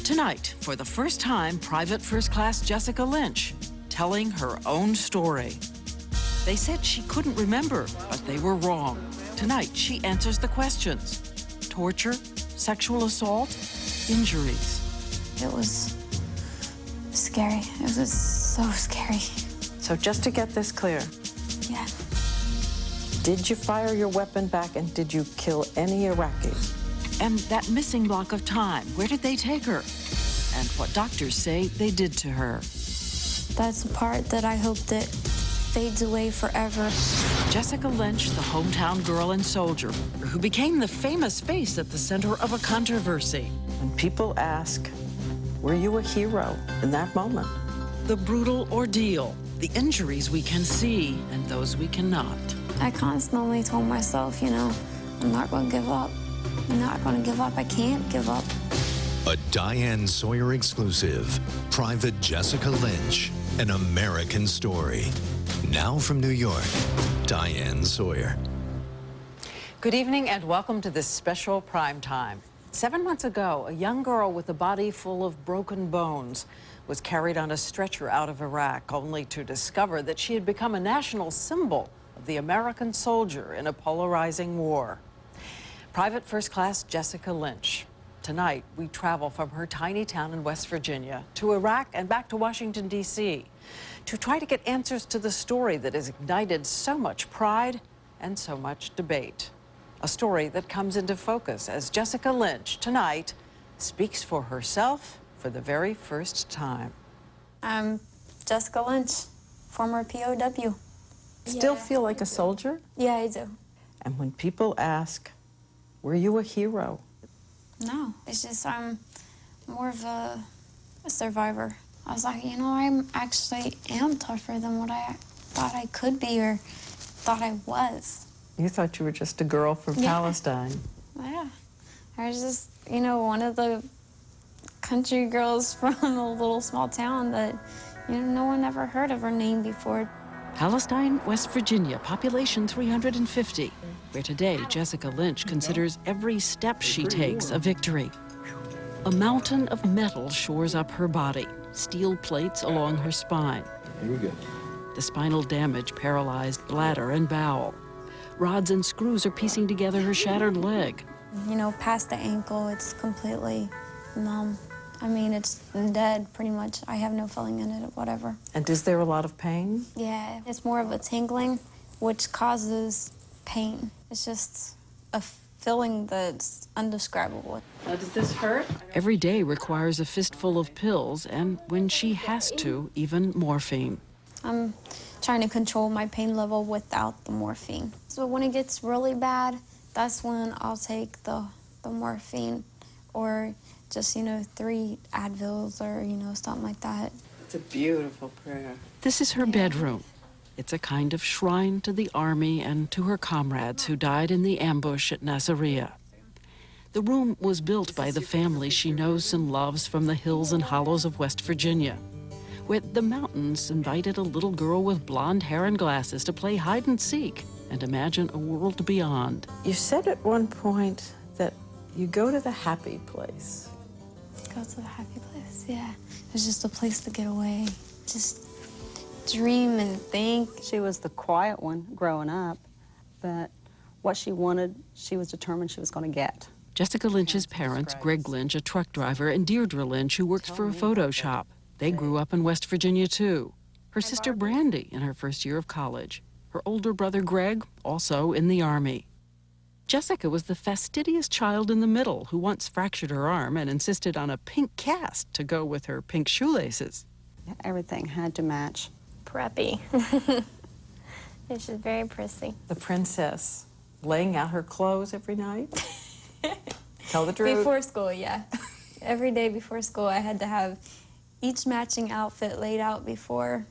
Tonight, for the first time, Private First Class Jessica Lynch telling her own story. They said she couldn't remember, but they were wrong. Tonight, she answers the questions. Torture, sexual assault, injuries. It was scary. It was so scary. So just to get this clear, Yeah. did you fire your weapon back and did you kill any Iraqis? And that missing block of time, where did they take her? And what doctors say they did to her. That's the part that I hope that fades away forever. Jessica Lynch, the hometown girl and soldier, who became the famous face at the center of a controversy. When people ask, were you a hero in that moment? The brutal ordeal, the injuries we can see and those we cannot. I constantly told myself, you know, I'm not going to give up. I'm not going to give up. I can't give up. A Diane Sawyer exclusive. Private Jessica Lynch, an American story. Now from New York, Diane Sawyer. Good evening and welcome to this special prime time. 7 months ago, a young girl with a body full of broken bones was carried on a stretcher out of Iraq, only to discover that she had become a national symbol of the American soldier in a polarizing war. Private First Class Jessica Lynch. Tonight, we travel from her tiny town in West Virginia to Iraq and back to Washington, D.C. to try to get answers to the story that has ignited so much pride and so much debate. A story that comes into focus as Jessica Lynch, tonight, speaks for herself for the very first time. I'm Jessica Lynch, former POW. Still feel like a soldier? Yeah, I do. And when people ask, were you a hero? No, it's just I'm more of a survivor. I was like, you know, I actually am tougher than what I thought I could be or thought I was. You thought you were just a girl from Palestine. Yeah. I was just, you know, one of the country girls from a little small town that, you know, no one ever heard of her name before. Palestine, West Virginia, population 350, where today Jessica Lynch considers every step she takes a victory. A mountain of metal shores up her body, steel plates along her spine. Here we go. The spinal damage paralyzed bladder and bowel. Rods and screws are piecing together her shattered leg. You know, past the ankle, it's completely numb. I mean, it's dead, pretty much. I have no feeling in it, whatever. And is there a lot of pain? Yeah, it's more of a tingling, which causes pain. It's just a feeling that's undescribable. Now, does this hurt? Every day requires a fistful of pills, and when she has to, even morphine. I'm trying to control my pain level without the morphine. So when it gets really bad, that's when I'll take the morphine or just, you know, 3 Advils or, you know, something like that. It's a beautiful prayer. This is her bedroom. It's a kind of shrine to the Army and to her comrades who died in the ambush at Nasiriyah. The room was built by the family she knows and loves from the hills and hollows of West Virginia, where the mountains invited a little girl with blonde hair and glasses to play hide and seek and imagine a world beyond. You said at one point that you go to the happy place. Go to the happy place, yeah. It's just a place to get away. Just dream and think. She was the quiet one growing up, but what she wanted, she was determined she was going to get. Jessica Lynch's parents, Greg Lynch, a truck driver, and Deirdre Lynch, who worked for a photo shop. They grew up in West Virginia, too. Her sister Brandy in her first year of college. Her older brother Greg, also in the Army. Jessica was the fastidious child in the middle who once fractured her arm and insisted on a pink cast to go with her pink shoelaces. Everything had to match. Preppy. It's just very prissy. The princess laying out her clothes every night. Tell the truth. Before school, yeah. Every day before school, I had to have each matching outfit laid out before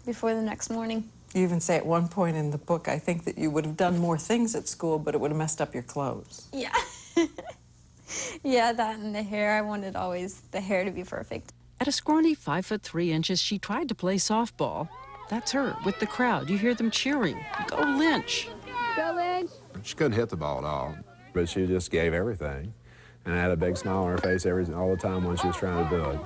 the next morning. You even say at one point in the book, I think that you would have done more things at school, but it would have messed up your clothes. Yeah. Yeah, that and the hair. I wanted always the hair to be perfect. At a scrawny 5'3" she tried to play softball. That's her with the crowd. You hear them cheering. Go Lynch. Go, Lynch. She couldn't hit the ball at all, but she just gave everything. And I had a big smile on her face all the time when she was trying to do it.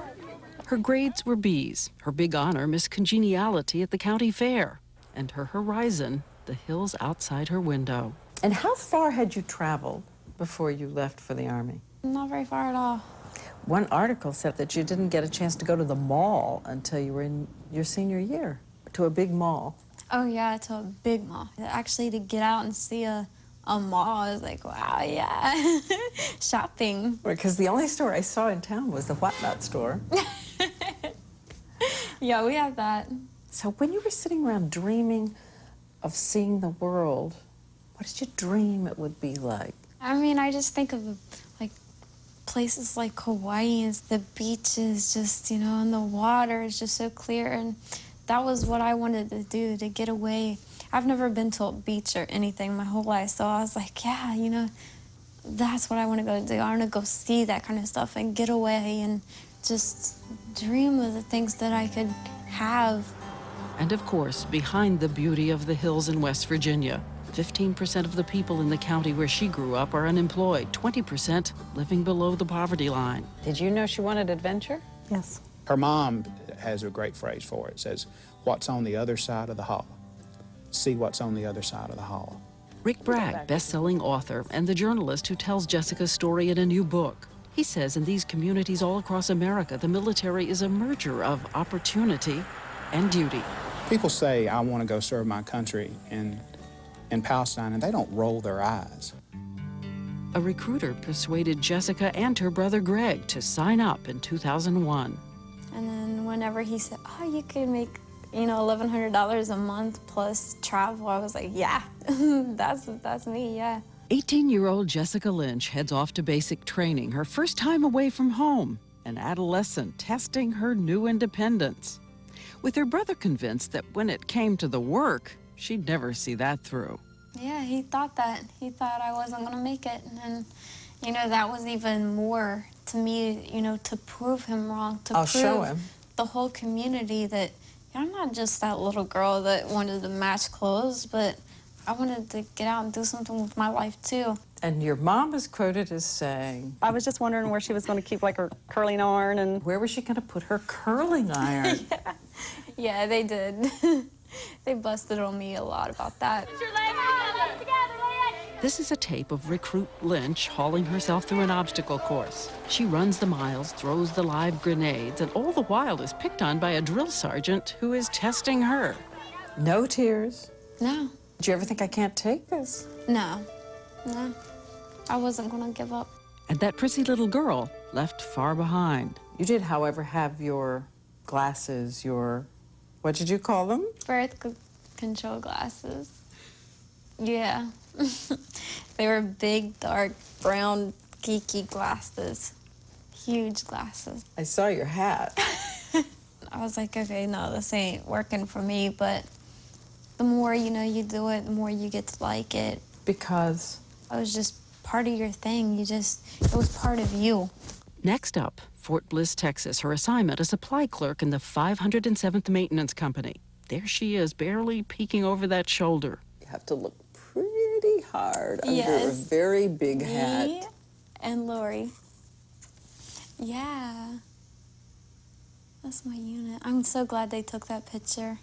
Her grades were B's, her big honor, Miss Congeniality at the county fair, and her horizon, the hills outside her window. And how far had you traveled before you left for the Army? Not very far at all. One article said that you didn't get a chance to go to the mall until you were in your senior year, to a big mall. Oh yeah, to a big mall. Actually, to get out and see a mall, I was like, wow, yeah. Shopping. Because the only store I saw in town was the Whatnot store. Yeah, we have that. So when you were sitting around dreaming of seeing the world, what did you dream it would be like? I mean, I just think of like places like Hawaii and the beaches, just, you know, and the water is just so clear. And that was what I wanted to do, to get away. I've never been to a beach or anything my whole life, so I was like, yeah, you know, that's what I want to go do. I want to go see that kind of stuff and get away and just dream of the things that I could have. And of course, behind the beauty of the hills in West Virginia, 15% of the people in the county where she grew up are unemployed, 20% living below the poverty line. Did you know she wanted adventure? Yes. Her mom has a great phrase for it. It says, "What's on the other side of the hall? See what's on the other side of the hall." Rick Bragg, best-selling author and the journalist who tells Jessica's story in a new book. He says in these communities all across America, the military is a merger of opportunity and duty. People say, "I want to go serve my country in Palestine," and they don't roll their eyes. A recruiter persuaded Jessica and her brother Greg to sign up in 2001. And then whenever he said, oh, you could make, you know, $1,100 a month plus travel, I was like, yeah, that's me, yeah. 18-year-old Jessica Lynch heads off to basic training, her first time away from home, an adolescent testing her new independence. With her brother convinced that when it came to the work, she'd never see that through. Yeah, he thought that. He thought I wasn't gonna make it. And, you know, that was even more to me, you know, to prove him wrong, to I'll prove show him. the whole community that I'm not just that little girl that wanted to match clothes, but I wanted to get out and do something with my life too. And your mom is quoted as saying, I was just wondering where she was going to keep like her curling iron and where was she going to put her curling iron? Yeah, they did. They busted on me a lot about that. This is a tape of recruit Lynch hauling herself through an obstacle course. She runs the miles, throws the live grenades, and all the while is picked on by a drill sergeant who is testing her. No tears. No, Did you ever think I can't take this? no. I wasn't gonna give up. And that prissy little girl left far behind. You did, however, have your glasses, what did you call them? Control glasses. Yeah. They were big, dark, brown, geeky glasses. Huge glasses. I saw your hat. I was like, okay, no, this ain't working for me, but the more, you know, you do it, the more you get to like it. Because? It was just part of your thing. It was part of you. Next up, Fort Bliss, Texas, her assignment, a supply clerk in the 507th Maintenance Company. There she is, barely peeking over that shoulder. You have to look pretty hard under a very big hat. Me and Lori. Yeah. That's my unit. I'm so glad they took that picture.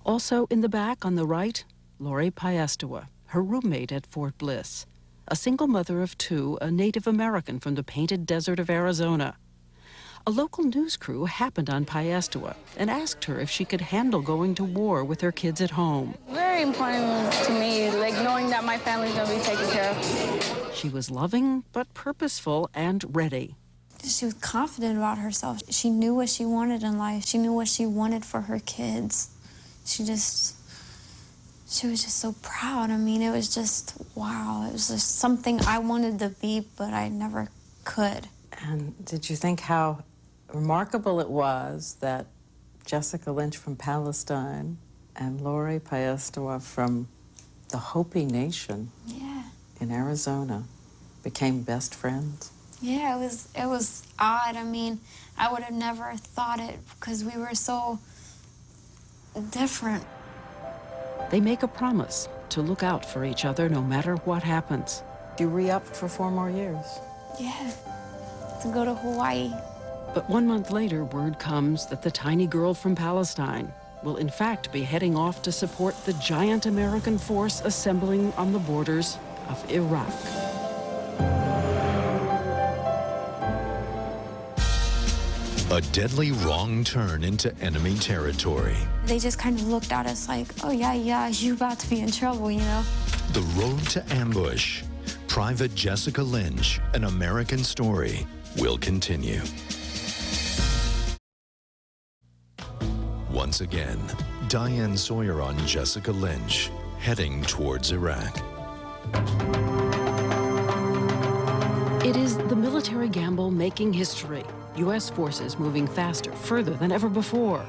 Also in the back on the right, Lori Piestewa, her roommate at Fort Bliss. A single mother of two, a Native American from the Painted Desert of Arizona. A local news crew happened on Piestewa and asked her if she could handle going to war with her kids at home. Very important to me, like knowing that my family's gonna be taken care of. She was loving, but purposeful and ready. She was confident about herself. She knew what she wanted in life. She knew what she wanted for her kids. She was just so proud. I mean, it was just, wow. It was just something I wanted to be, but I never could. And did you think how remarkable it was that Jessica Lynch from Palestine and Lori Piestewa from the Hopi Nation in Arizona became best friends? Yeah, it was odd. I mean, I would have never thought it because we were so different. They make a promise to look out for each other no matter what happens. You re-upped for 4 more years. Yeah. to go to Hawaii. But 1 month later, word comes that the tiny girl from Palestine will in fact be heading off to support the giant American force assembling on the borders of Iraq. A deadly wrong turn into enemy territory. They just kind of looked at us like, oh yeah, you about to be in trouble, you know? The road to ambush. Private Jessica Lynch, An American Story, will continue. Once again, Diane Sawyer on Jessica Lynch, heading towards Iraq. It is the military gamble making history. U.S. forces moving faster, further than ever before.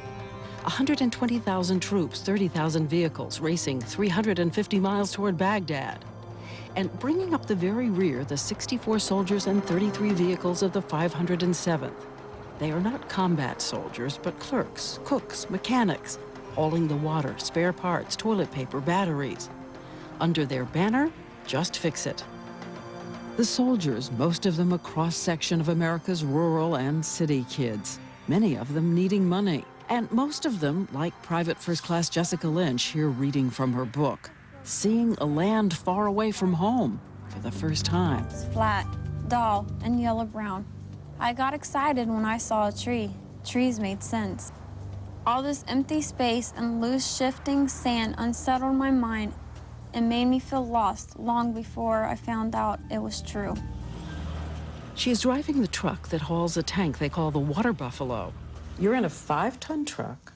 120,000 troops, 30,000 vehicles racing 350 miles toward Baghdad. And bringing up the very rear the 64 soldiers and 33 vehicles of the 507th. They are not combat soldiers, but clerks, cooks, mechanics, hauling the water, spare parts, toilet paper, batteries. Under their banner, just fix it. The soldiers, most of them a cross-section of America's rural and city kids, many of them needing money. And most of them, like Private First Class Jessica Lynch here reading from her book, seeing a land far away from home for the first time. It's flat, dull, and yellow-brown. I got excited when I saw a tree. Trees made sense. All this empty space and loose shifting sand unsettled my mind and made me feel lost long before I found out it was true. She is driving the truck that hauls a tank they call the Water Buffalo. You're in a 5-ton truck,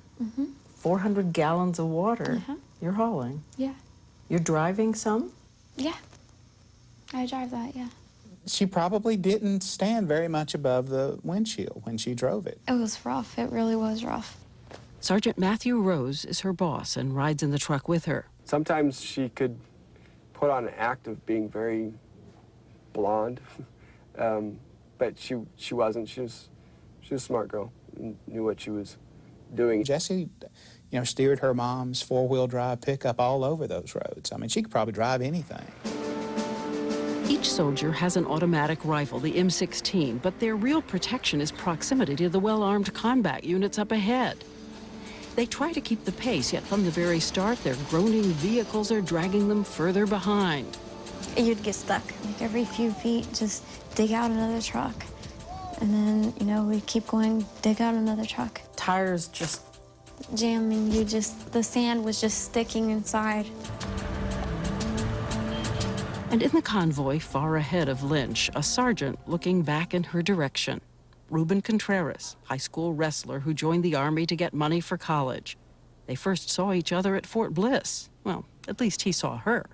400 gallons of water you're hauling. Yeah. You're driving some? Yeah. I drive that, yeah. She probably didn't stand very much above the windshield when she drove it. It was rough. It really was rough. Sergeant Matthew Rose is her boss and rides in the truck with her. Sometimes she could put on an act of being very blonde, but she wasn't. She was a smart girl and knew what she was doing. Jessie, you know, steered her mom's four-wheel drive pickup all over those roads. I mean, she could probably drive anything. Each soldier has an automatic rifle, the M16, but their real protection is proximity to the well-armed combat units up ahead. They try to keep the pace, yet from the very start, their groaning vehicles are dragging them further behind. You'd get stuck. Like every few feet, just dig out another truck. And then, you know, we'd keep going, dig out another truck. Tires just jamming, the sand was just sticking inside. And in the convoy, far ahead of Lynch, a sergeant looking back in her direction. Ruben Contreras, high school wrestler who joined the Army to get money for college. They first saw each other at Fort Bliss. Well, at least he saw her.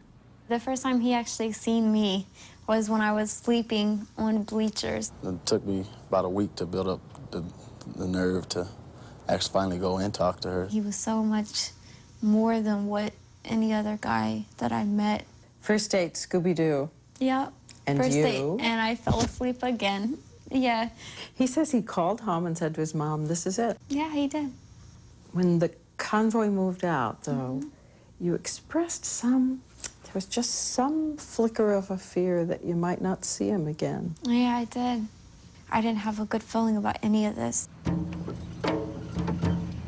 The first time he actually seen me was when I was sleeping on bleachers. It took me about a week to build up the nerve to actually finally go and talk to her. He was so much more than what any other guy that I met. First date, Scooby-Doo. Yep. And First you? date, and I fell asleep again. Yeah. He says he called home and said to his mom, this is it. Yeah, he did. When the convoy moved out, though, you expressed there was just some flicker of a fear that you might not see him again. Yeah, I did. I didn't have a good feeling about any of this.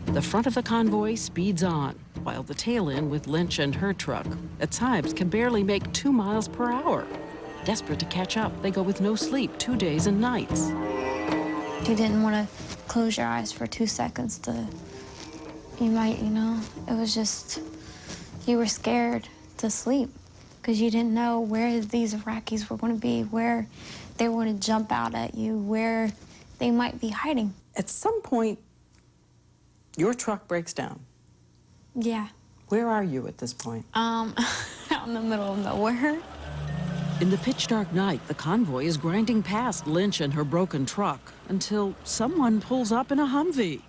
The front of the convoy speeds on, while the tail end with Lynch and her truck at times can barely make 2 miles per hour. Desperate to catch up, they go with no sleep 2 days and nights. You didn't want to close your eyes for 2 seconds you might, you know, it was just, you were scared to sleep because you didn't know where these Iraqis were going to be, where they were going to jump out at you, where they might be hiding. At some point, your truck breaks down. Yeah. Where are you at this point? Out in the middle of nowhere. In the pitch-dark night, the convoy is grinding past Lynch and her broken truck until someone pulls up in a Humvee.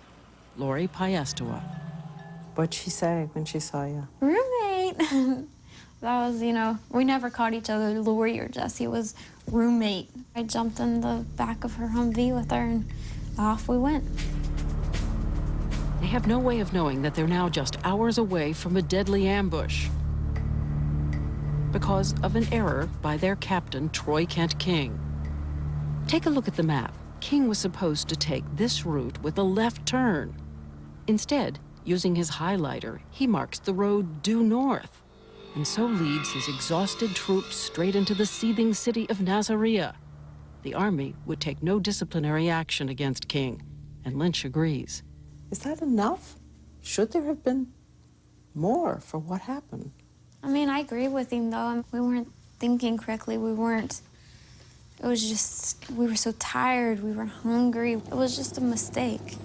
Lori Paestua. What'd she say when she saw you? Roommate. That was, you know, we never called each other Lori or Jessie. It was roommate. I jumped in the back of her Humvee with her and off we went. They have no way of knowing that they're now just hours away from a deadly ambush because of an error by their captain, Troy Kent King. Take a look at the map. King was supposed to take this route with a left turn. Instead, using his highlighter, he marks the road due north, and so leads his exhausted troops straight into the seething city of Nasiriyah. The army would take no disciplinary action against King, and Lynch agrees. Is that enough? Should there have been more for what happened? I mean, I agree with him, though. We weren't thinking correctly. It was just, we were so tired. We were hungry. It was just a mistake.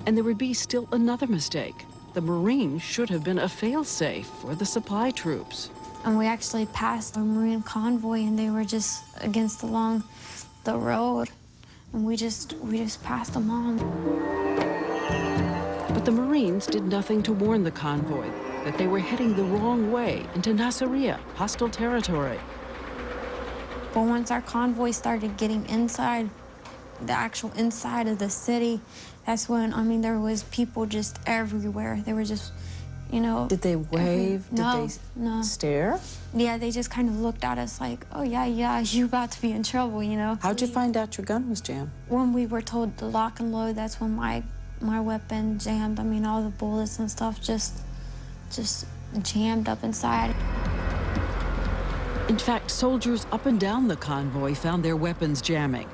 And there would be still another mistake. The Marines should have been a fail-safe for the supply troops. And we actually passed a Marine convoy, and they were just along the road. And we just passed them on. But the Marines did nothing to warn the convoy that they were heading the wrong way into Nasiriyah, hostile territory. But once our convoy started getting inside, the actual inside of the city, that's when, I mean, there was people just everywhere. They were just, you know. Did they wave? No. Did they stare? Yeah, they just kind of looked at us like, oh, yeah, you about to be in trouble, you know. How'd you find out your gun was jammed? When we were told to lock and load, that's when my weapon jammed. I mean, all the bullets and stuff just jammed up inside. In fact, soldiers up and down the convoy found their weapons jamming.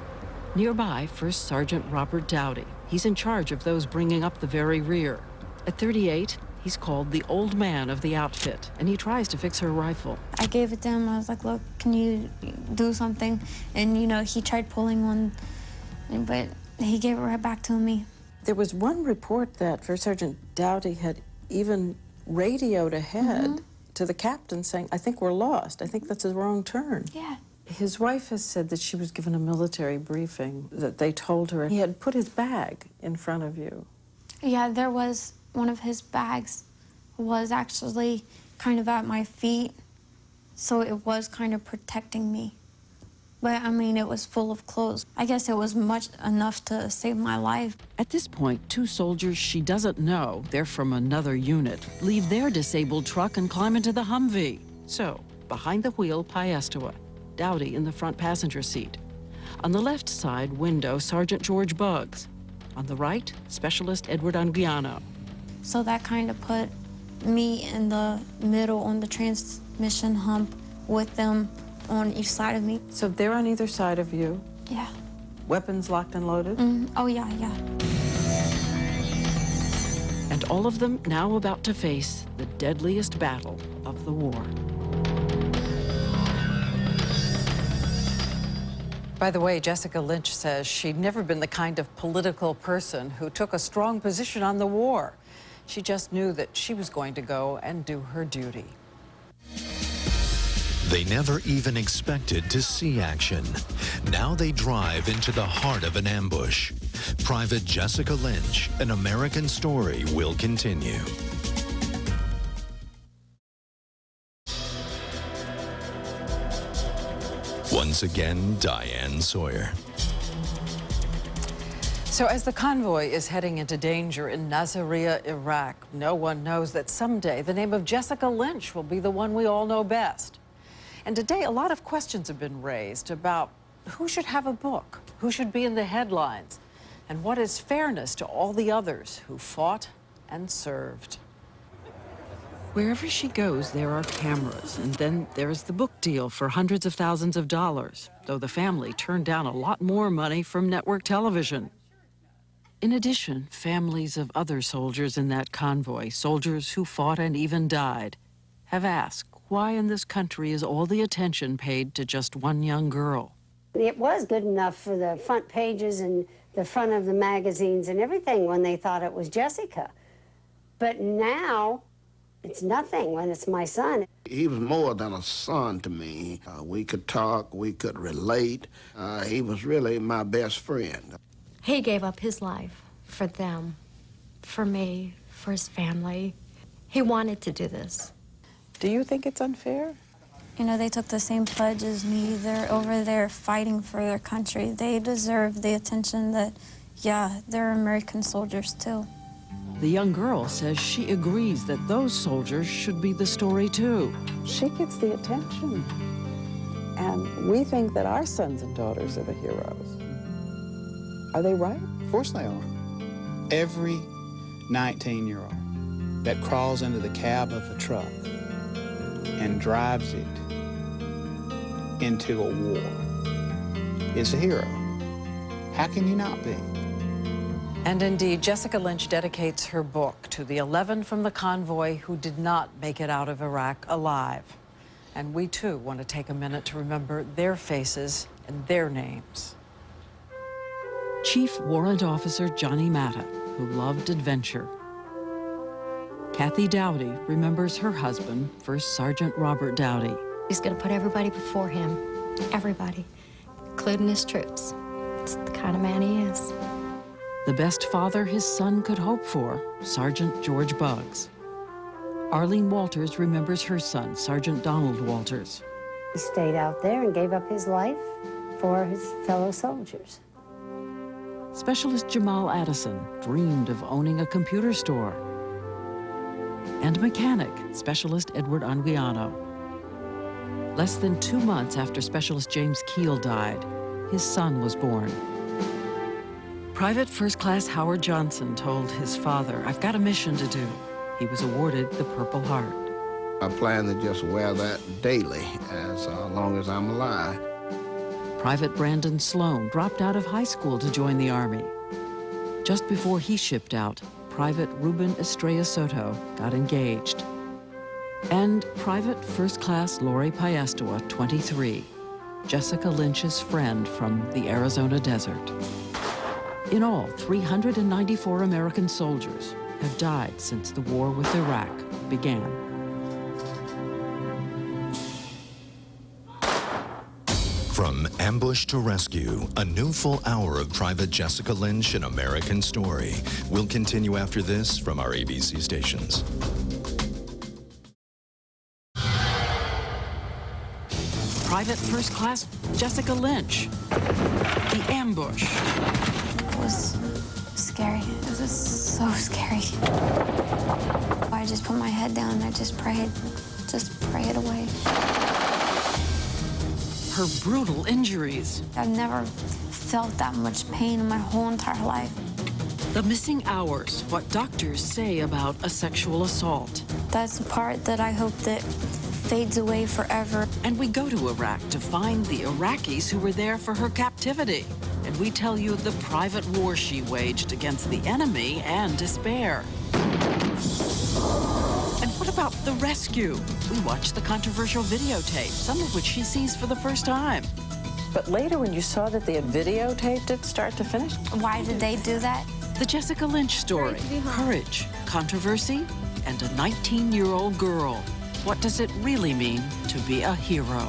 Nearby, First Sergeant Robert Dowdy. He's in charge of those bringing up the very rear. At 38, he's called the old man of the outfit, and he tries to fix her rifle. I gave it to him. I was like, look, can you do something? And, you know, he tried pulling one, but he gave it right back to me. There was one report that First Sergeant Dowdy had even radioed ahead to the captain saying, I think we're lost. I think that's a wrong turn. Yeah. His wife has said that she was given a military briefing, that they told her he had put his bag in front of you. Yeah, there was one of his bags was actually kind of at my feet, so it was kind of protecting me. But, I mean, it was full of clothes. I guess it was much enough to save my life. At this point, two soldiers she doesn't know, they're from another unit, leave their disabled truck and climb into the Humvee. So, behind the wheel, Piestewa, Dowdy in the front passenger seat. On the left side window, Sergeant George Buggs. On the right, Specialist Edward Anguiano. So that kind of put me in the middle on the transmission hump with them on each side of me. So they're on either side of you? Yeah. Weapons locked and loaded? Oh, yeah. And all of them now about to face the deadliest battle of the war. By the way, Jessica Lynch says she'd never been the kind of political person who took a strong position on the war. She just knew that she was going to go and do her duty. They never even expected to see action. Now they drive into the heart of an ambush. Private Jessica Lynch, An American Story will continue. Once again, Diane Sawyer. So as the convoy is heading into danger in Nasiriyah, Iraq, no one knows that someday the name of Jessica Lynch will be the one we all know best. And today, a lot of questions have been raised about who should have a book, who should be in the headlines, and what is fairness to all the others who fought and served. Wherever she goes, there are cameras, and then there's the book deal for hundreds of thousands of dollars, though the family turned down a lot more money from network television. In addition, families of other soldiers in that convoy, soldiers who fought and even died, have asked why in this country is all the attention paid to just one young girl. It was good enough for the front pages and the front of the magazines and everything when they thought it was Jessica. But now, it's nothing when it's my son. He was more than a son to me. We could talk, we could relate. He was really my best friend. He gave up his life for them, for me, for his family. He wanted to do this. Do you think it's unfair? You know, they took the same pledge as me. They're over there fighting for their country. They deserve the attention that, yeah, they're American soldiers too. The young girl says she agrees that those soldiers should be the story too. She gets the attention. And we think that our sons and daughters are the heroes. Are they right? Of course they are. Every 19-year-old that crawls into the cab of a truck and drives it into a war is a hero. How can you not be? And indeed, Jessica Lynch dedicates her book to the 11 from the convoy who did not make it out of Iraq alive. And we, too, want to take a minute to remember their faces and their names. Chief Warrant Officer Johnny Matta, who loved adventure. Kathy Dowdy remembers her husband, First Sergeant Robert Dowdy. He's going to put everybody before him, everybody, including his troops. It's the kind of man he is. The best father his son could hope for, Sergeant George Buggs. Arlene Walters remembers her son, Sergeant Donald Walters. He stayed out there and gave up his life for his fellow soldiers. Specialist Jamal Addison dreamed of owning a computer store. And mechanic, Specialist Edward Anguiano. Less than 2 months after Specialist James Keel died, his son was born. Private First Class Howard Johnson told his father, "I've got a mission to do." He was awarded the Purple Heart. I plan to just wear that daily as long as I'm alive. Private Brandon Sloan dropped out of high school to join the Army. Just before he shipped out, Private Ruben Estrella Soto got engaged. And Private First Class Lori Paestua, 23, Jessica Lynch's friend from the Arizona desert. In all, 394 American soldiers have died since the war with Iraq began. From ambush to rescue, a new full hour of Private Jessica Lynch, An American Story, will continue after this from our ABC stations. Private First Class Jessica Lynch. The ambush. It was scary. It was just so scary. I just put my head down and I just prayed. Just pray it away. Her brutal injuries. I've never felt that much pain in my whole entire life. The missing hours, what doctors say about a sexual assault. That's the part that I hope that fades away forever. And we go to Iraq to find the Iraqis who were there for her captivity. And we tell you the private war she waged against the enemy and despair. And what about the rescue? We watch the controversial videotape, some of which she sees for the first time. But later, when you saw that they had videotaped it start to finish? Why did they do that? The Jessica Lynch story, courage, controversy, and a 19-year-old girl. What does it really mean to be a hero?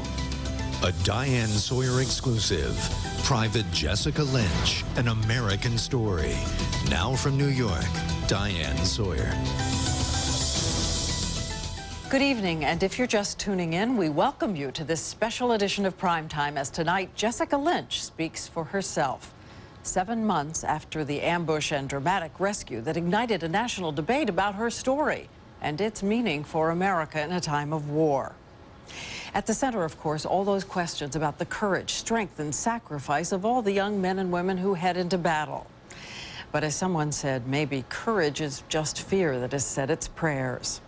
A Diane Sawyer exclusive. Private Jessica Lynch, An American Story. Now from New York, Diane Sawyer. Good evening, and if you're just tuning in, we welcome you to this special edition of Primetime, as tonight Jessica Lynch speaks for herself. 7 months after the ambush and dramatic rescue that ignited a national debate about her story and its meaning for America in a time of war. At the center, of course, all those questions about the courage, strength, and sacrifice of all the young men and women who head into battle. But as someone said, maybe courage is just fear that has said its prayers.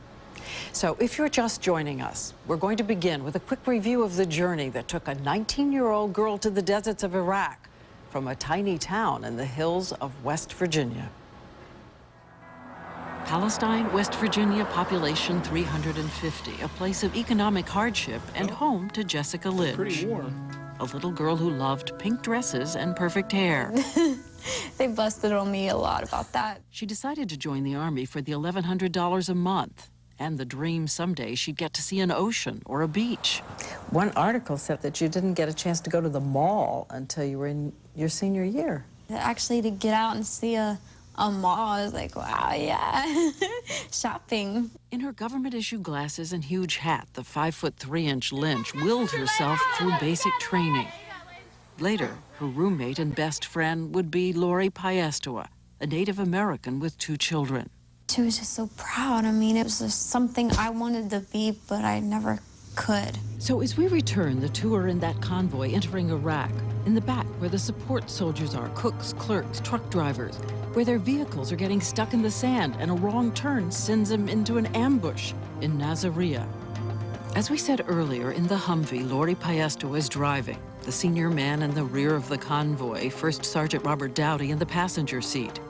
So if you're just joining us, we're going to begin with a quick review of the journey that took a 19-year-old girl to the deserts of Iraq from a tiny town in the hills of West Virginia. Palestine, West Virginia, population 350, a place of economic hardship and home to Jessica Lynch. Pretty warm. A little girl who loved pink dresses and perfect hair. They busted on me a lot about that. She decided to join the Army for the $1,100 a month and the dream someday she'd get to see an ocean or a beach. One article said that you didn't get a chance to go to the mall until you were in your senior year. Actually, to get out and see a mall, I was like, wow, yeah, shopping. In her government-issued glasses and huge hat, the 5'3" Lynch willed herself through basic training. Later, her roommate and best friend would be Lori Paestua, a Native American with 2 children. She was just so proud. I mean, it was just something I wanted to be, but I never could. So as we return, the two are in that convoy entering Iraq, In the back, where the support soldiers are, cooks, clerks, truck drivers, where their vehicles are getting stuck in the sand and a wrong turn sends them into an ambush in Nasiriyah. As we said earlier, in the Humvee, Lori Paesta was driving. The senior man in the rear of the convoy, First Sergeant Robert Dowdy in the passenger seat.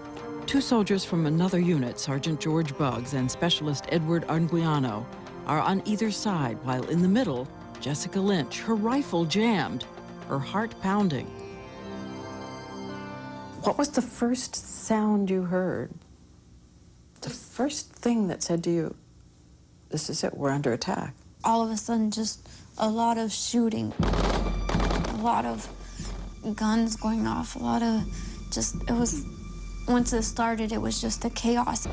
Two soldiers from another unit, Sergeant George Buggs and Specialist Edward Anguiano, are on either side, while in the middle, Jessica Lynch, her rifle jammed, her heart pounding. What was the first sound you heard? The first thing that said to you, this is it, we're under attack? All of a sudden, just a lot of shooting, a lot of guns going off, a lot of just, it was, once it started, it was just a chaos.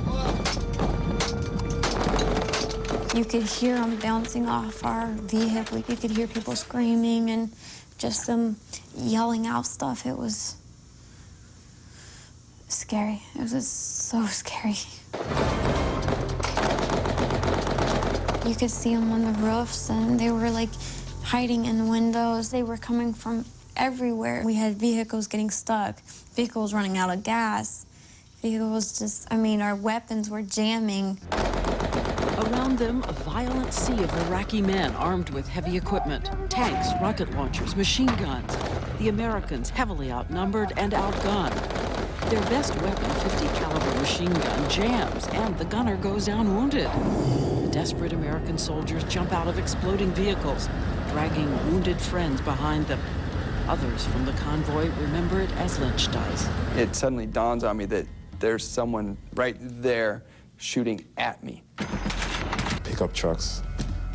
You could hear them bouncing off our vehicle. You could hear people screaming and just them yelling out stuff. It was scary. It was just so scary. You could see them on the roofs, and they were like hiding in windows. They were coming from everywhere. We had vehicles getting stuck, vehicles running out of gas, vehicles just, I mean, our weapons were jamming. Around them, a violent sea of Iraqi men armed with heavy equipment, tanks, rocket launchers, machine guns. The Americans heavily outnumbered and outgunned. Their best weapon, 50 caliber machine gun, jams, and the gunner goes down wounded. The desperate American soldiers jump out of exploding vehicles, dragging wounded friends behind them. Others from the convoy remember it as Lynch does. It suddenly dawns on me that there's someone right there shooting at me. Pickup trucks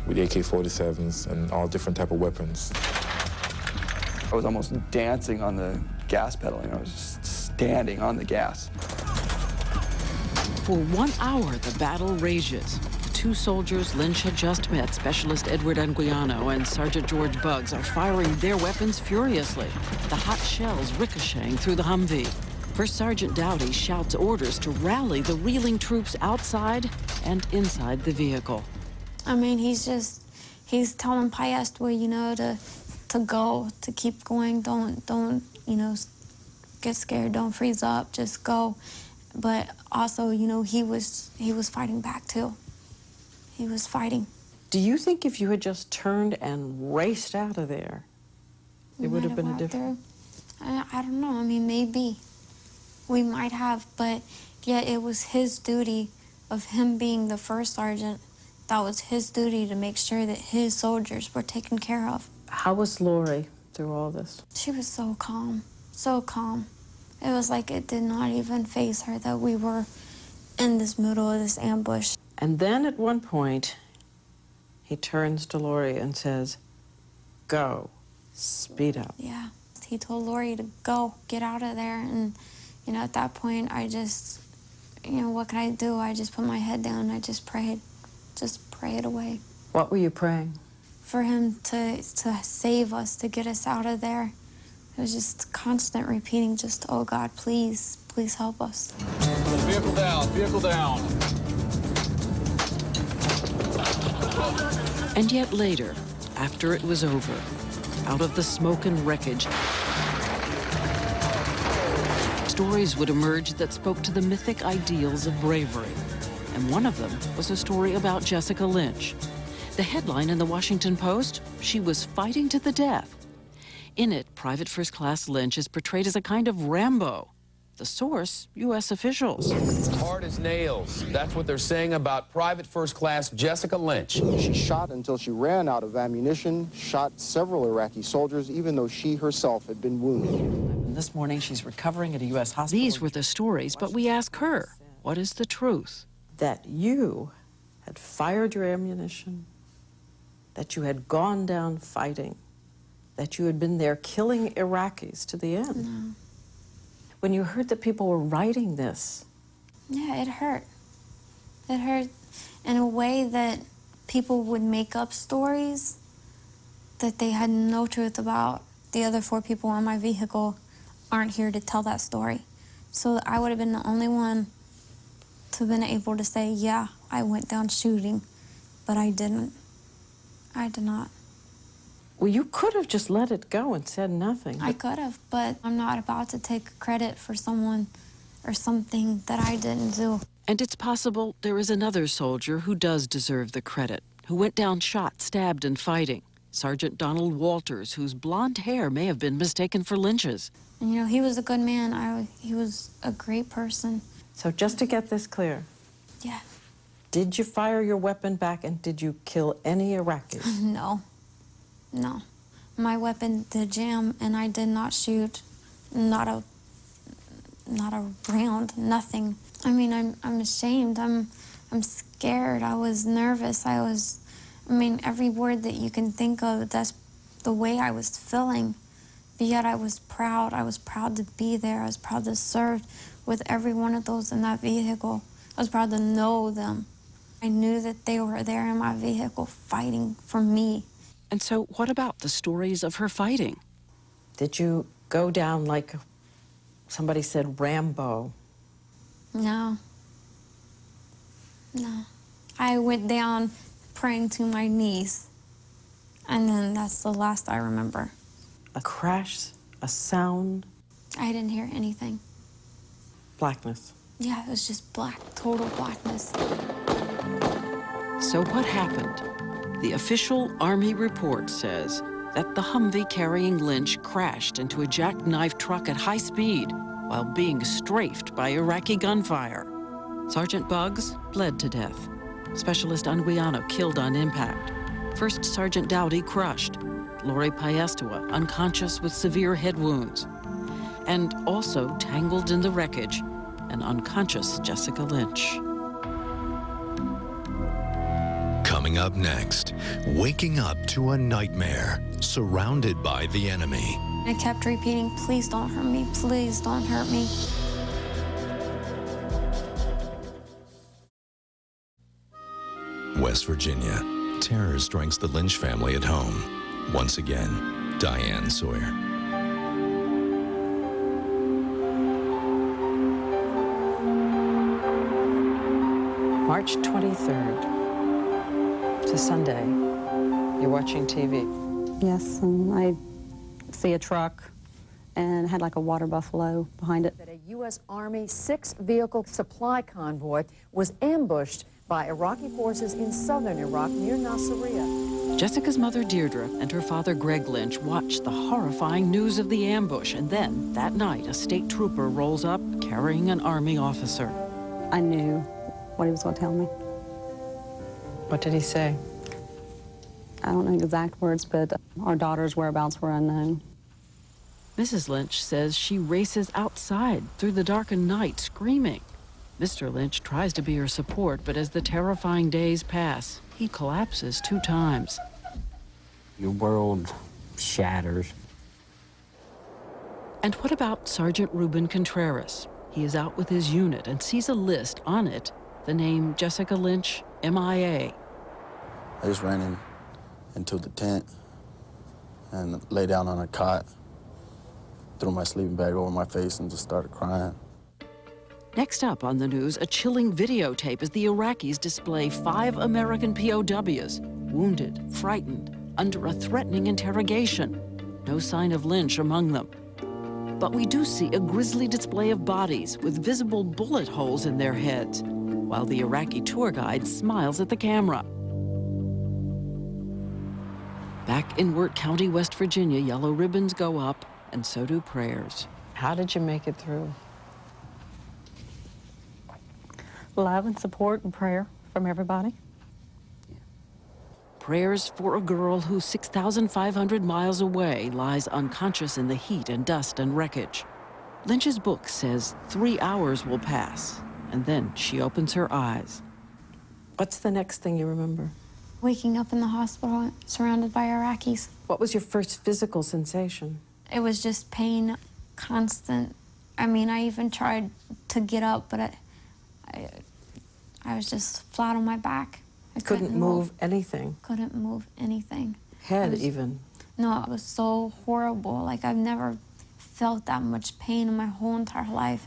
with AK-47s and all different type of weapons. I was almost dancing on the gas pedal, I was just standing on the gas. For 1 hour, the battle rages. The two soldiers Lynch had just met, Specialist Edward Anguiano and Sergeant George Buggs, are firing their weapons furiously, the hot shells ricocheting through the Humvee. First Sergeant Dowdy shouts orders to rally the reeling troops outside and inside the vehicle. I mean, he's telling Paesta, you know, to go, to keep going. Don't, you know, get scared. Don't freeze up. Just go. But also, you know, he was fighting back too. He was fighting. Do you think if you had just turned and raced out of there, it would have been a different? I don't know. I mean, maybe we might have, but yet it was his duty of him being the first sergeant. That was his duty to make sure that his soldiers were taken care of. How was Lori through all this? She was so calm, so calm. It was like it did not even faze her that we were in this middle of this ambush. And then at one point, he turns to Lori and says, go, speed up. Yeah, he told Lori to go, get out of there. And, you know, at that point, I just, you know, what can I do? I just put my head down, I just prayed away. What were you praying? For him to save us, to get us out of there. It was just constant repeating, just, oh God, please, please help us. Vehicle down, vehicle down. And yet later, after it was over, out of the smoke and wreckage, stories would emerge that spoke to the mythic ideals of bravery. And one of them was a story about Jessica Lynch. The headline in the Washington Post, she was fighting to the death. In it, Private First Class Lynch is portrayed as a kind of Rambo. The source, U.S. officials. Hard as nails. That's what they're saying about Private First Class Jessica Lynch. She shot until she ran out of ammunition, shot several Iraqi soldiers, even though she herself had been wounded. And this morning, she's recovering at a U.S. hospital. These were the stories, but we ask her, what is the truth? That you had fired your ammunition, that you had gone down fighting, that you had been there killing Iraqis to the end. No. When you heard that people were writing this. Yeah, it hurt. It hurt in a way that people would make up stories that they had no truth about. The other 4 people in my vehicle aren't here to tell that story. So I would have been the only one to have been able to say, yeah, I went down shooting, but I didn't. I did not. Well, you could have just let it go and said nothing. I could have, but I'm not about to take credit for someone or something that I didn't do. And it's possible there is another soldier who does deserve the credit, who went down shot, stabbed, and fighting. Sergeant Donald Walters, whose blonde hair may have been mistaken for Lynch's. And, you know, he was a good man. He was a great person. So just to get this clear. Yeah. Did you fire your weapon back and did you kill any Iraqis? No. No. My weapon did jam and I did not shoot. Not a round, nothing. I mean, I'm ashamed. I'm scared. I was nervous. I mean, every word that you can think of, that's the way I was feeling. But yet I was proud. I was proud to be there. I was proud to serve with every one of those in that vehicle. I was proud to know them. I knew that they were there in my vehicle fighting for me. And so what about the stories of her fighting? Did you go down like somebody said Rambo? No. No. I went down praying to my knees. And then that's the last I remember. A crash, a sound? I didn't hear anything. Blackness. Yeah, it was just black, total blackness. So what happened? The official Army report says that the Humvee carrying Lynch crashed into a jackknife truck at high speed while being strafed by Iraqi gunfire. Sergeant Buggs bled to death. Specialist Anguiano killed on impact. First Sergeant Dowdy crushed. Lori Paestua unconscious with severe head wounds. And also tangled in the wreckage, an unconscious Jessica Lynch. Coming up next, waking up to a nightmare, surrounded by the enemy. I kept repeating, please don't hurt me, please don't hurt me. West Virginia, terror strikes the Lynch family at home. Once again, Diane Sawyer. March 23rd. It's a Sunday. You're watching TV. Yes, and I see a truck and had like a water buffalo behind it. That a U.S. Army 6-vehicle supply convoy was ambushed by Iraqi forces in southern Iraq near Nasiriyah. Jessica's mother, Deirdre, and her father, Greg Lynch, watched the horrifying news of the ambush, and then, that night, a state trooper rolls up carrying an Army officer. I knew what he was going to tell me. What did he say? I don't know exact words, but our daughter's whereabouts were unknown. Mrs. Lynch says she races outside through the darkened night, screaming. Mr. Lynch tries to be her support, but as the terrifying days pass, he collapses 2 times. Your world shatters. And what about Sergeant Ruben Contreras? He is out with his unit and sees a list on it, the name Jessica Lynch, MIA. I just ran into the tent and lay down on a cot, threw my sleeping bag over my face and just started crying. Next up on the news, a chilling videotape as the Iraqis display 5 American POWs, wounded, frightened, under a threatening interrogation. No sign of Lynch among them. But we do see a grisly display of bodies with visible bullet holes in their heads, while the Iraqi tour guide smiles at the camera. Back in Wirt County, West Virginia, yellow ribbons go up, and so do prayers. How did you make it through? Love and support and prayer from everybody. Prayers for a girl who 6,500 miles away lies unconscious in the heat and dust and wreckage. Lynch's book says 3 hours will pass, and then she opens her eyes. What's the next thing you remember? Waking up in the hospital surrounded by Iraqis. What was your first physical sensation? It was just pain, constant. I mean, I even tried to get up, but I was just flat on my back. I couldn't move anything? Couldn't move anything. Head even? No, it was so horrible. Like, I've never felt that much pain in my whole entire life.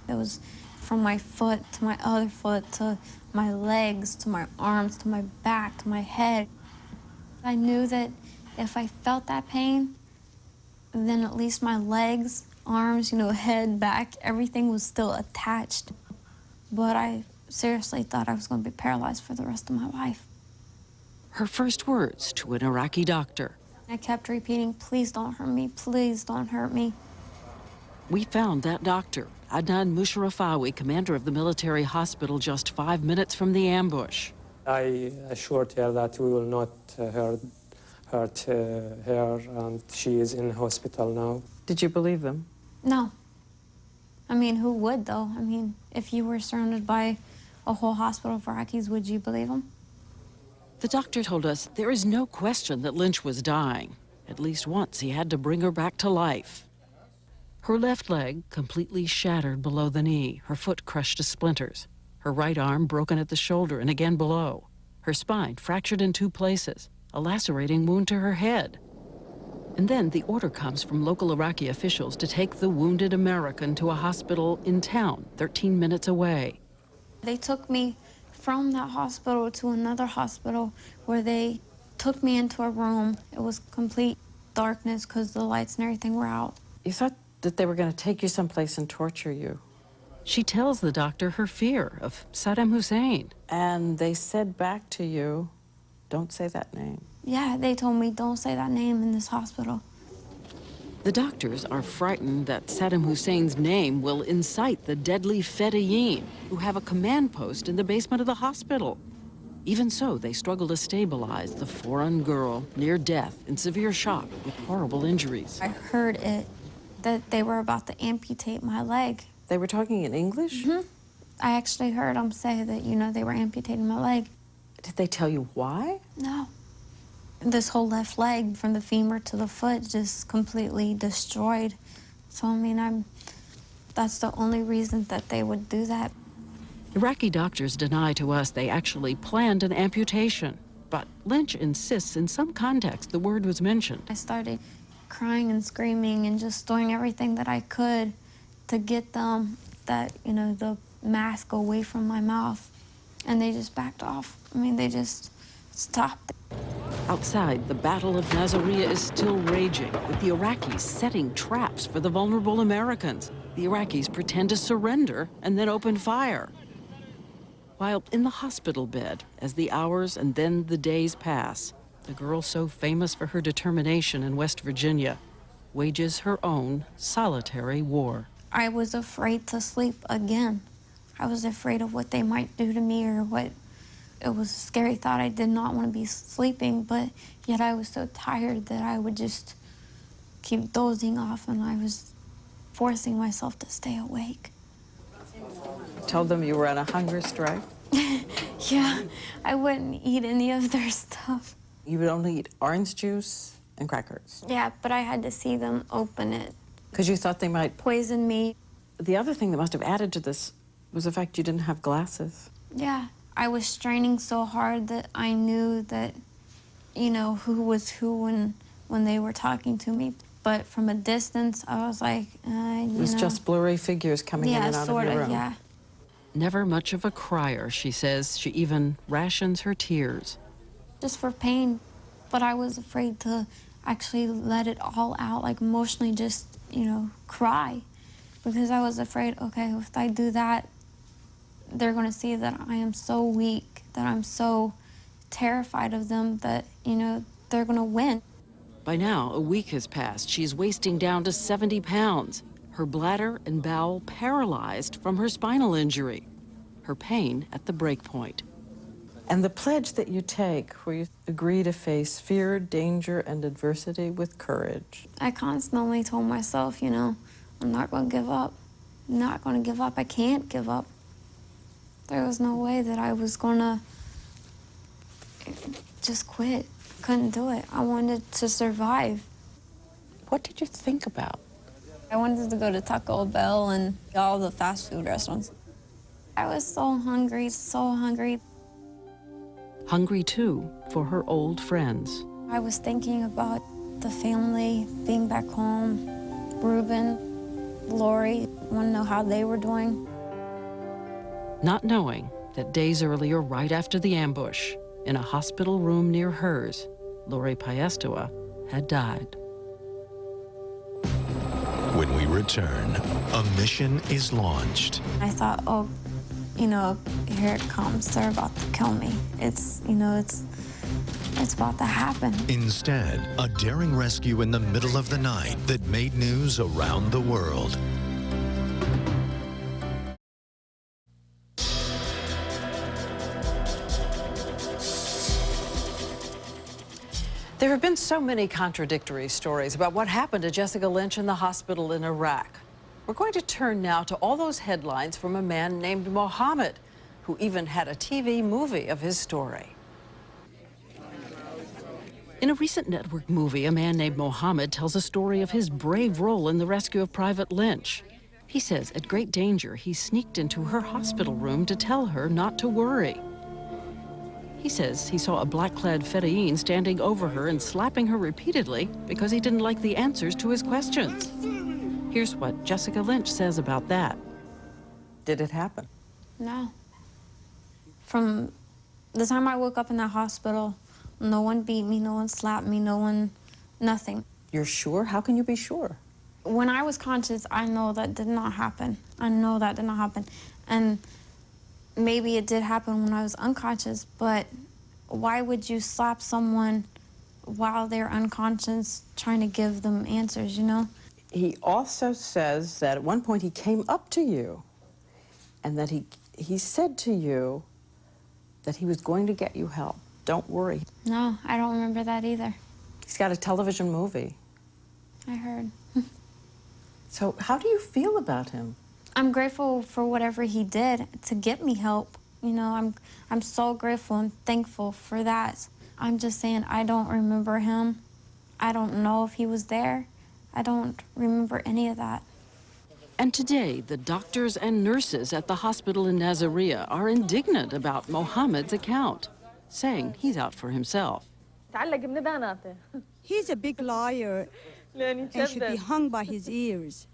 It was from my foot to my other foot to my legs to my arms to my back to my head. I knew that If I felt that pain, then at least my legs, arms, head, back, everything was still attached. But I seriously thought I was going to be paralyzed for the rest of my life. Her first words to an Iraqi doctor. I kept repeating, please don't hurt me, please don't hurt me. We found that doctor, Adnan Musharafawi, commander of the military hospital just 5 minutes from the ambush. I assured her that we will not hurt her, and she is in hospital now. Did you believe them? No. I mean, who would, though? I mean, if you were surrounded by a whole hospital of Iraqis, would you believe them? The doctor told us there is no question that Lynch was dying. At least once he had to bring her back to life. Her left leg completely shattered below the knee, her foot crushed to splinters, her right arm broken at the shoulder and again below, her spine fractured in 2 places, a lacerating wound to her head. And then the order comes from local Iraqi officials to take the wounded American to a hospital in town, 13 minutes away. They took me from that hospital to another hospital where they took me into a room. It was complete darkness because the lights and everything were out. You thought that they were going to take you someplace and torture you. She tells the doctor her fear of Saddam Hussein. And they said back to you, don't say that name. Yeah, they told me, don't say that name in this hospital. The doctors are frightened that Saddam Hussein's name will incite the deadly Fedayeen, who have a command post in the basement of the hospital. Even so, they struggle to stabilize the foreign girl near death in severe shock with horrible injuries. I heard that they were about to amputate my leg. They were talking in English? Mm-hmm. I actually heard them say that, they were amputating my leg. Did they tell you why? No. This whole left leg from the femur to the foot just completely destroyed. So, I mean, that's the only reason that they would do that. Iraqi doctors deny to us they actually planned an amputation. But Lynch insists in some context the word was mentioned. I started crying and screaming and just doing everything that I could to get them the mask away from my mouth. And they just backed off. I mean, they just stopped. Outside, the Battle of Nasiriyah is still raging, with the Iraqis setting traps for the vulnerable Americans. The Iraqis pretend to surrender and then open fire. While in the hospital bed, as the hours and then the days pass, the girl so famous for her determination in West Virginia wages her own solitary war. I was afraid to sleep again. I was afraid of what they might do to me or what. It was a scary thought. I did not want to be sleeping, but yet I was so tired that I would just keep dozing off, and I was forcing myself to stay awake. Told them you were on a hunger strike? Yeah, I wouldn't eat any of their stuff. You would only eat orange juice and crackers? Yeah, but I had to see them open it. Because you thought they might poison me. The other thing that must have added to this was the fact you didn't have glasses. Yeah, I was straining so hard that I knew that, who was who when they were talking to me. But from a distance, I was like, It was just blurry figures coming in and out of your room. Yeah. Never much of a crier, she says. She even rations her tears. Just for pain. But I was afraid to actually let it all out, like emotionally just, cry. Because I was afraid, okay, if I do that, they're going to see that I am so weak, that I'm so terrified of them that, they're going to win. By now, a week has passed. She's wasting down to 70 pounds. Her bladder and bowel paralyzed from her spinal injury. Her pain at the break point. And the pledge that you take, where you agree to face fear, danger, and adversity with courage. I constantly told myself, I'm not going to give up. I'm not going to give up. I can't give up. There was no way that I was going to just quit. Couldn't do it. I wanted to survive. What did you think about? I wanted to go to Taco Bell and all the fast food restaurants. I was so hungry, so hungry. Hungry, too, for her old friends. I was thinking about the family, being back home. Ruben, Lori, want to know how they were doing. Not knowing that days earlier, right after the ambush, in a hospital room near hers, Lori Paestua had died. When we return, a mission is launched. I thought, oh, you know, here it comes. They're about to kill me. It's, you know, it's about to happen. Instead, a daring rescue in the middle of the night that made news around the world. There have been so many contradictory stories about what happened to Jessica Lynch in the hospital in Iraq. We're going to turn now to all those headlines from a man named Mohammed, who even had a TV movie of his story. In a recent network movie, a man named Mohammed tells a story of his brave role in the rescue of Private Lynch. He says at great danger, he sneaked into her hospital room to tell her not to worry. He says he saw a black-clad Fedayeen standing over her and slapping her repeatedly because he didn't like the answers to his questions. Here's what Jessica Lynch says about that. Did it happen? No. From the time I woke up in that hospital, no one beat me, no one slapped me, no one, nothing. You're sure? How can you be sure? When I was conscious, I know that did not happen. I know that did not happen. And maybe it did happen when I was unconscious, but why would you slap someone while they're unconscious trying to give them answers, you know? He also says that at one point he came up to you and that he said to you that he was going to get you help. Don't worry. No, I don't remember that either. He's got a television movie. I heard. So how do you feel about him? I'm grateful for whatever he did to get me help. You know, I'm so grateful and thankful for that. I'm just saying I don't remember him. I don't know if he was there. I don't remember any of that. And today, the doctors and nurses at the hospital in Nasiriyah are indignant about Mohammed's account, saying he's out for himself. He's a big liar and should be hung by his ears.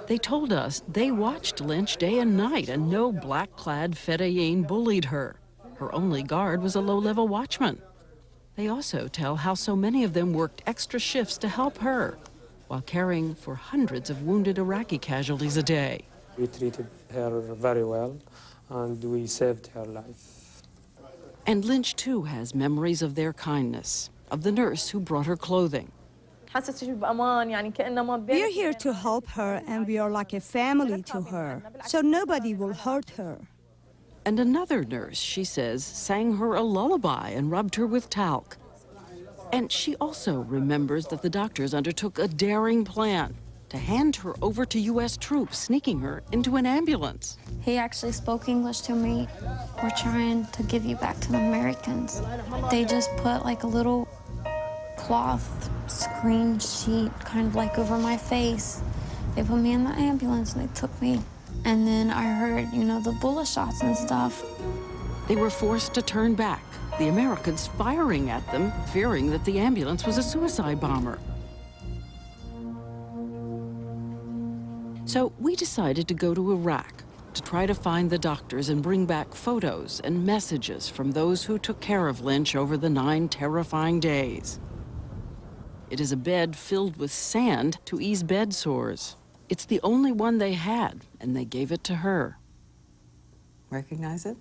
They told us they watched Lynch day and night, and no black-clad Fedayeen bullied her. Her only guard was a low-level watchman. They also tell how so many of them worked extra shifts to help her, while caring for hundreds of wounded Iraqi casualties a day. We treated her very well, and we saved her life. And Lynch, too, has memories of their kindness, of the nurse who brought her clothing. We are here to help her, and we are like a family to her, so nobody will hurt her. And another nurse, she says, sang her a lullaby and rubbed her with talc. And she also remembers that the doctors undertook a daring plan to hand her over to U.S. troops, sneaking her into an ambulance. He actually spoke English to me. We're trying to give you back to the Americans. They just put like a little cloth screen sheet kind of like over my face. They put me in the ambulance and they took me. And then I heard, you know, the bullet shots and stuff. They were forced to turn back, the Americans firing at them, fearing that the ambulance was a suicide bomber. So we decided to go to Iraq to try to find the doctors and bring back photos and messages from those who took care of Lynch over the 9 terrifying days. It is a bed filled with sand to ease bed sores. It's the only one they had, and they gave it to her. Recognize it?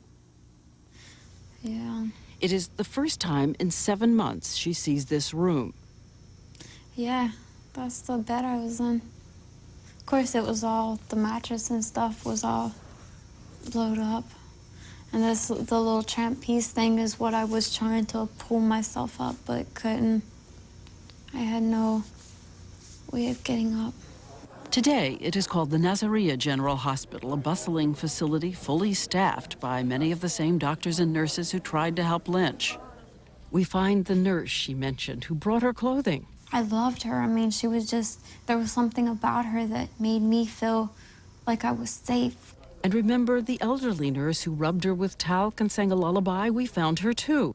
Yeah. It is the first time in 7 months she sees this room. Yeah, that's the bed I was in. Of course, it was all, the mattress and stuff was all blowed up. And the little trapeze thing is what I was trying to pull myself up, but couldn't. I had no way of getting up. Today, it is called the Nasiriyah General Hospital, a bustling facility fully staffed by many of the same doctors and nurses who tried to help Lynch. We find the nurse she mentioned who brought her clothing. I loved her. I mean, she was just, there was something about her that made me feel like I was safe. And remember the elderly nurse who rubbed her with talc and sang a lullaby? We found her too.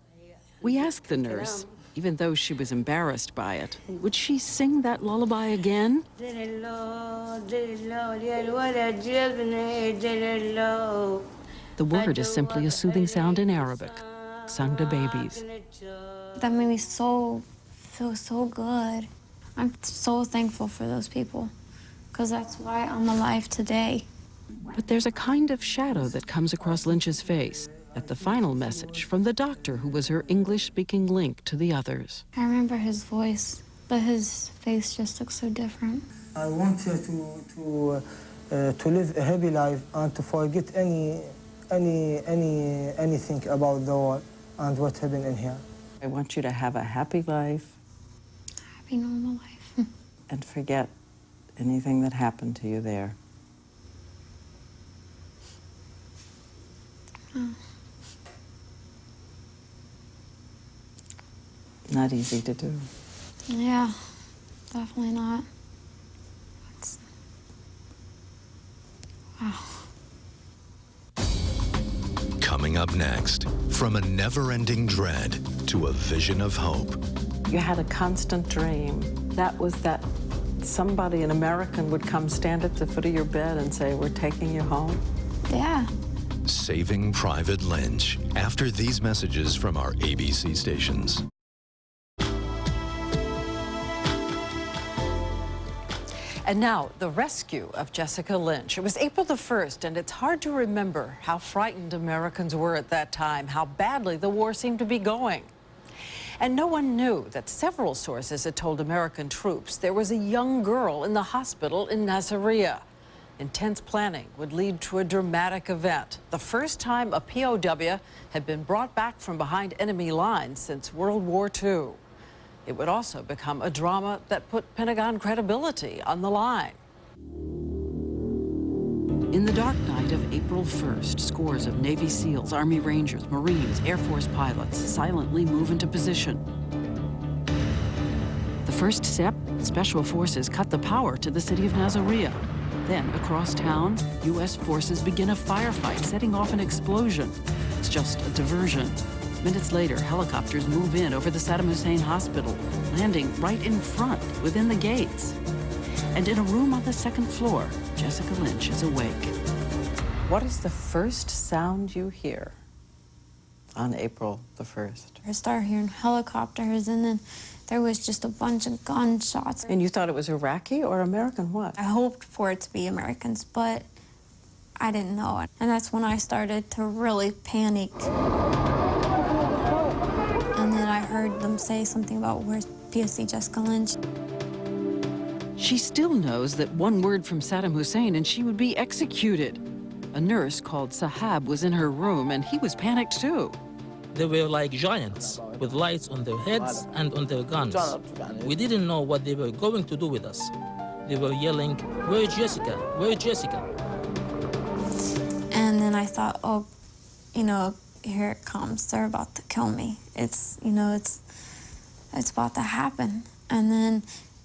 We asked the nurse, even though she was embarrassed by it, would she sing that lullaby again? The word is simply a soothing sound in Arabic, sung to babies. That made me so feels so good. I'm so thankful for those people, because that's why I'm alive today. But there's a kind of shadow that comes across Lynch's face at the final message from the doctor who was her English-speaking link to the others. I remember his voice, but his face just looks so different. I want you to live a happy life and to forget anything about the war and what happened in here. I want you to have a happy life. Happy, normal life. And forget anything that happened to you there. Oh. Not easy to do. Yeah, definitely not. Wow. Coming up next, from a never-ending dread to a vision of hope. You had a constant dream. That was that somebody, an American, would come stand at the foot of your bed and say, "We're taking you home." Yeah. Saving Private Lynch, after these messages from our ABC stations. And now, the rescue of Jessica Lynch. It was April the 1st, and it's hard to remember how frightened Americans were at that time, how badly the war seemed to be going. And no one knew that several sources had told American troops there was a young girl in the hospital in Nasiriyah. Intense planning would lead to a dramatic event, the first time a POW had been brought back from behind enemy lines since World War II. It would also become a drama that put Pentagon credibility on the line. In the dark night of April 1st, scores of Navy SEALs, Army Rangers, Marines, Air Force pilots silently move into position. The first step, special forces cut the power to the city of Nasiriyah. Then, across town, U.S. forces begin a firefight, setting off an explosion. It's just a diversion. Minutes later, helicopters move in over the Saddam Hussein hospital, landing right in front, within the gates. And in a room on the second floor, Jessica Lynch is awake. What is the first sound you hear on April the 1st? I started hearing helicopters, and then there was just a bunch of gunshots. And you thought it was Iraqi or American what? I hoped for it to be Americans, but I didn't know it. And that's when I started to really panic. And then I heard them say something about where's PSC Jessica Lynch. She still knows that one word from Saddam Hussein and she would be executed. A nurse called Sahab was in her room, and he was panicked too. They were like giants, with lights on their heads and on their guns. We didn't know what they were going to do with us. They were yelling, "Where's Jessica? Where's Jessica?" And then I thought, oh, you know, here it comes. They're about to kill me. It's, you know, it's about to happen. And then,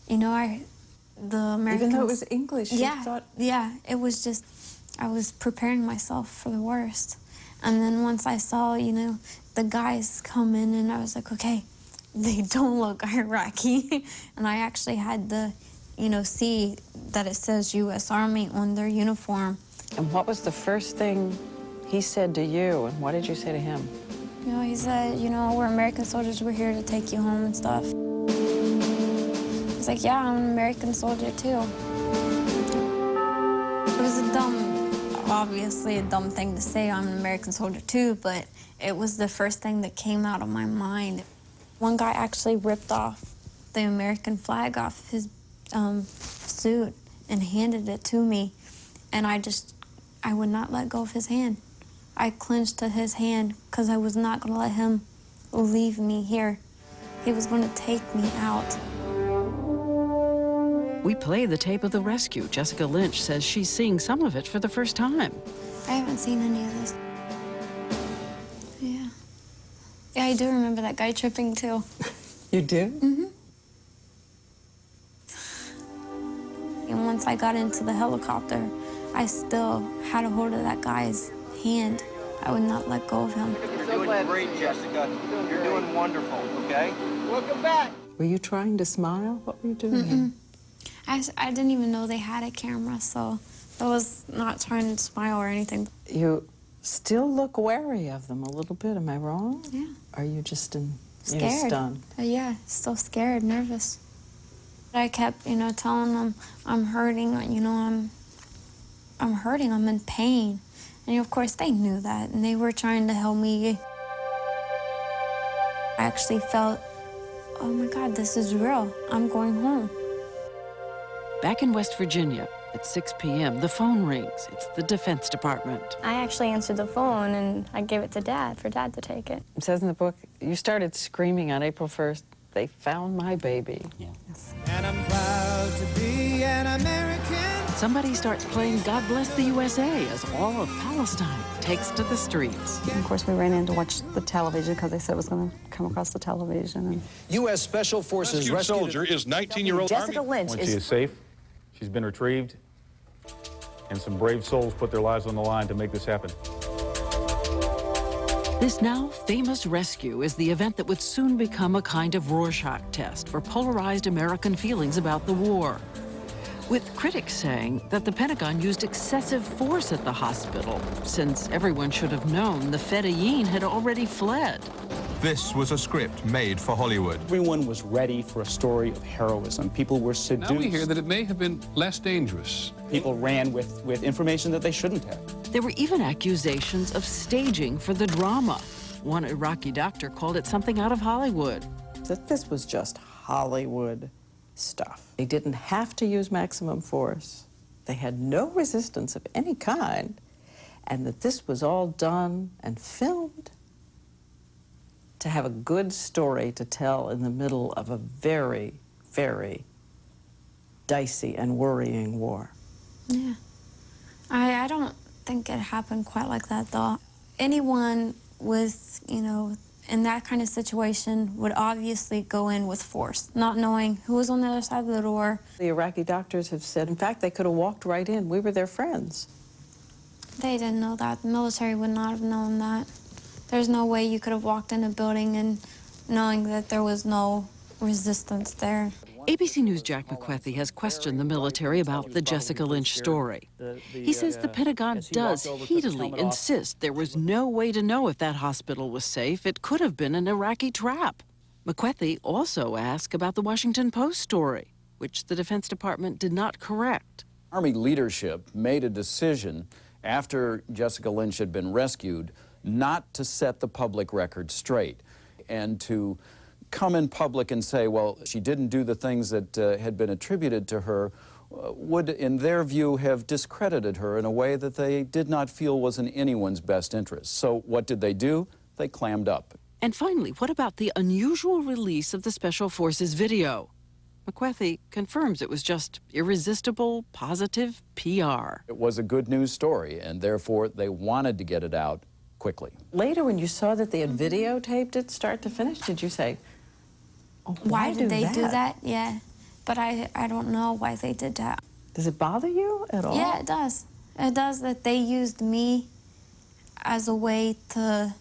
you know, the Americans... Even though it was English, you thought... Yeah, it was just, I was preparing myself for the worst. And then once I saw, you know, the guys come in, and I was like, okay, they don't look Iraqi. And I actually had to, you know, see that it says U.S. Army on their uniform. And what was the first thing he said to you, and what did you say to him? You know, he said, you know, we're American soldiers, we're here to take you home and stuff. I was like, yeah, I'm an American soldier too. It was obviously a dumb thing to say, I'm an American soldier too, but it was the first thing that came out of my mind. One guy actually ripped off the American flag off his suit and handed it to me, and I would not let go of his hand. I clenched to his hand because I was not going to let him leave me here. He was going to take me out. We play the tape of the rescue. Jessica Lynch says she's seeing some of it for the first time. I haven't seen any of this. Yeah. Yeah, I do remember that guy tripping too. You do? Mm-hmm. And once I got into the helicopter, I still had a hold of that guy's hand. I would not let go of him. You're doing great, Jessica. You're doing wonderful, okay? Welcome back. Were you trying to smile? What were you doing? I didn't even know they had a camera, so I was not trying to smile or anything. You still look wary of them a little bit, am I wrong? Yeah. Are you just in Scared. Stunned. Yeah, still scared, nervous. I kept, telling them I'm hurting, I'm hurting, I'm in pain. And of course they knew that, and they were trying to help me. I actually felt, oh my God, this is real. I'm going home. Back in West Virginia, at 6 p.m., the phone rings. It's the Defense Department. I actually answered the phone, and I gave it to Dad for Dad to take it. It says in the book, you started screaming on April 1st, they found my baby. Yes. And I'm proud to be an American. Somebody starts playing God Bless the USA as all of Palestine takes to the streets. And of course, we ran in to watch the television because they said it was going to come across the television. And U.S. Special Forces rescued soldier is 19-year-old Jessica Lynch. When she is safe, she's been retrieved, and some brave souls put their lives on the line to make this happen. This now famous rescue is the event that would soon become a kind of Rorschach test for polarized American feelings about the war, with critics saying that the Pentagon used excessive force at the hospital, since everyone should have known the Fedayeen had already fled. This was a script made for Hollywood. Everyone was ready for a story of heroism. People were seduced. Now we hear that it may have been less dangerous. People ran with information that they shouldn't have. There were even accusations of staging for the drama. One Iraqi doctor called it something out of Hollywood. That this was just Hollywood stuff. They didn't have to use maximum force. They had no resistance of any kind, and that this was all done and filmed to have a good story to tell in the middle of a very, very dicey and worrying war. Yeah. I don't think it happened quite like that, though. Anyone with, in that kind of situation would obviously go in with force, not knowing who was on the other side of the door. The Iraqi doctors have said, in fact, they could have walked right in. We were their friends. They didn't know that. The military would not have known that. There's no way you could have walked in a building and knowing that there was no resistance there. ABC News' Jack McQuethy has questioned the military about the Jessica Lynch story. He says the Pentagon does heatedly insist there was no way to know if that hospital was safe. It could have been an Iraqi trap. McQuethy also asked about the Washington Post story, which the Defense Department did not correct. Army leadership made a decision after Jessica Lynch had been rescued not to set the public record straight and to come in public and say, well, she didn't do the things that had been attributed to her, would, in their view, have discredited her in a way that they did not feel was in anyone's best interest. So what did they do? They clammed up. And finally, what about the unusual release of the Special Forces video? McQuethy confirms it was just irresistible, positive PR. It was a good news story, and therefore they wanted to get it out quickly. Later, when you saw that they had videotaped it start to finish, did you say, oh, why did they do that? Yeah, but I don't know why they did that. Does it bother you at all? Yeah, it does. It does that they used me as a way to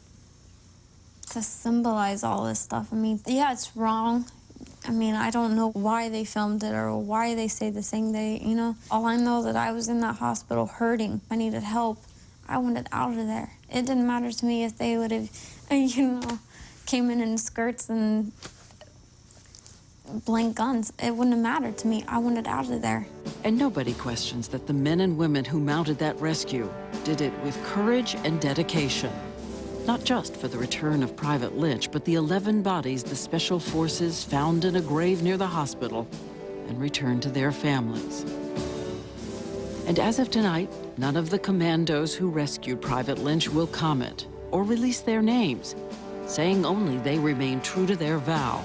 symbolize all this stuff. I mean, yeah, it's wrong. I mean, I don't know why they filmed it or why they say the thing they, All I know that I was in that hospital hurting. I needed help. I wanted out of there. It didn't matter to me if they would have, came in skirts and blank guns. It wouldn't have mattered to me. I wanted out of there. And nobody questions that the men and women who mounted that rescue did it with courage and dedication. Not just for the return of Private Lynch, but the 11 bodies the Special Forces found in a grave near the hospital and returned to their families. And as of tonight, none of the commandos who rescued Private Lynch will comment or release their names, saying only they remain true to their vow,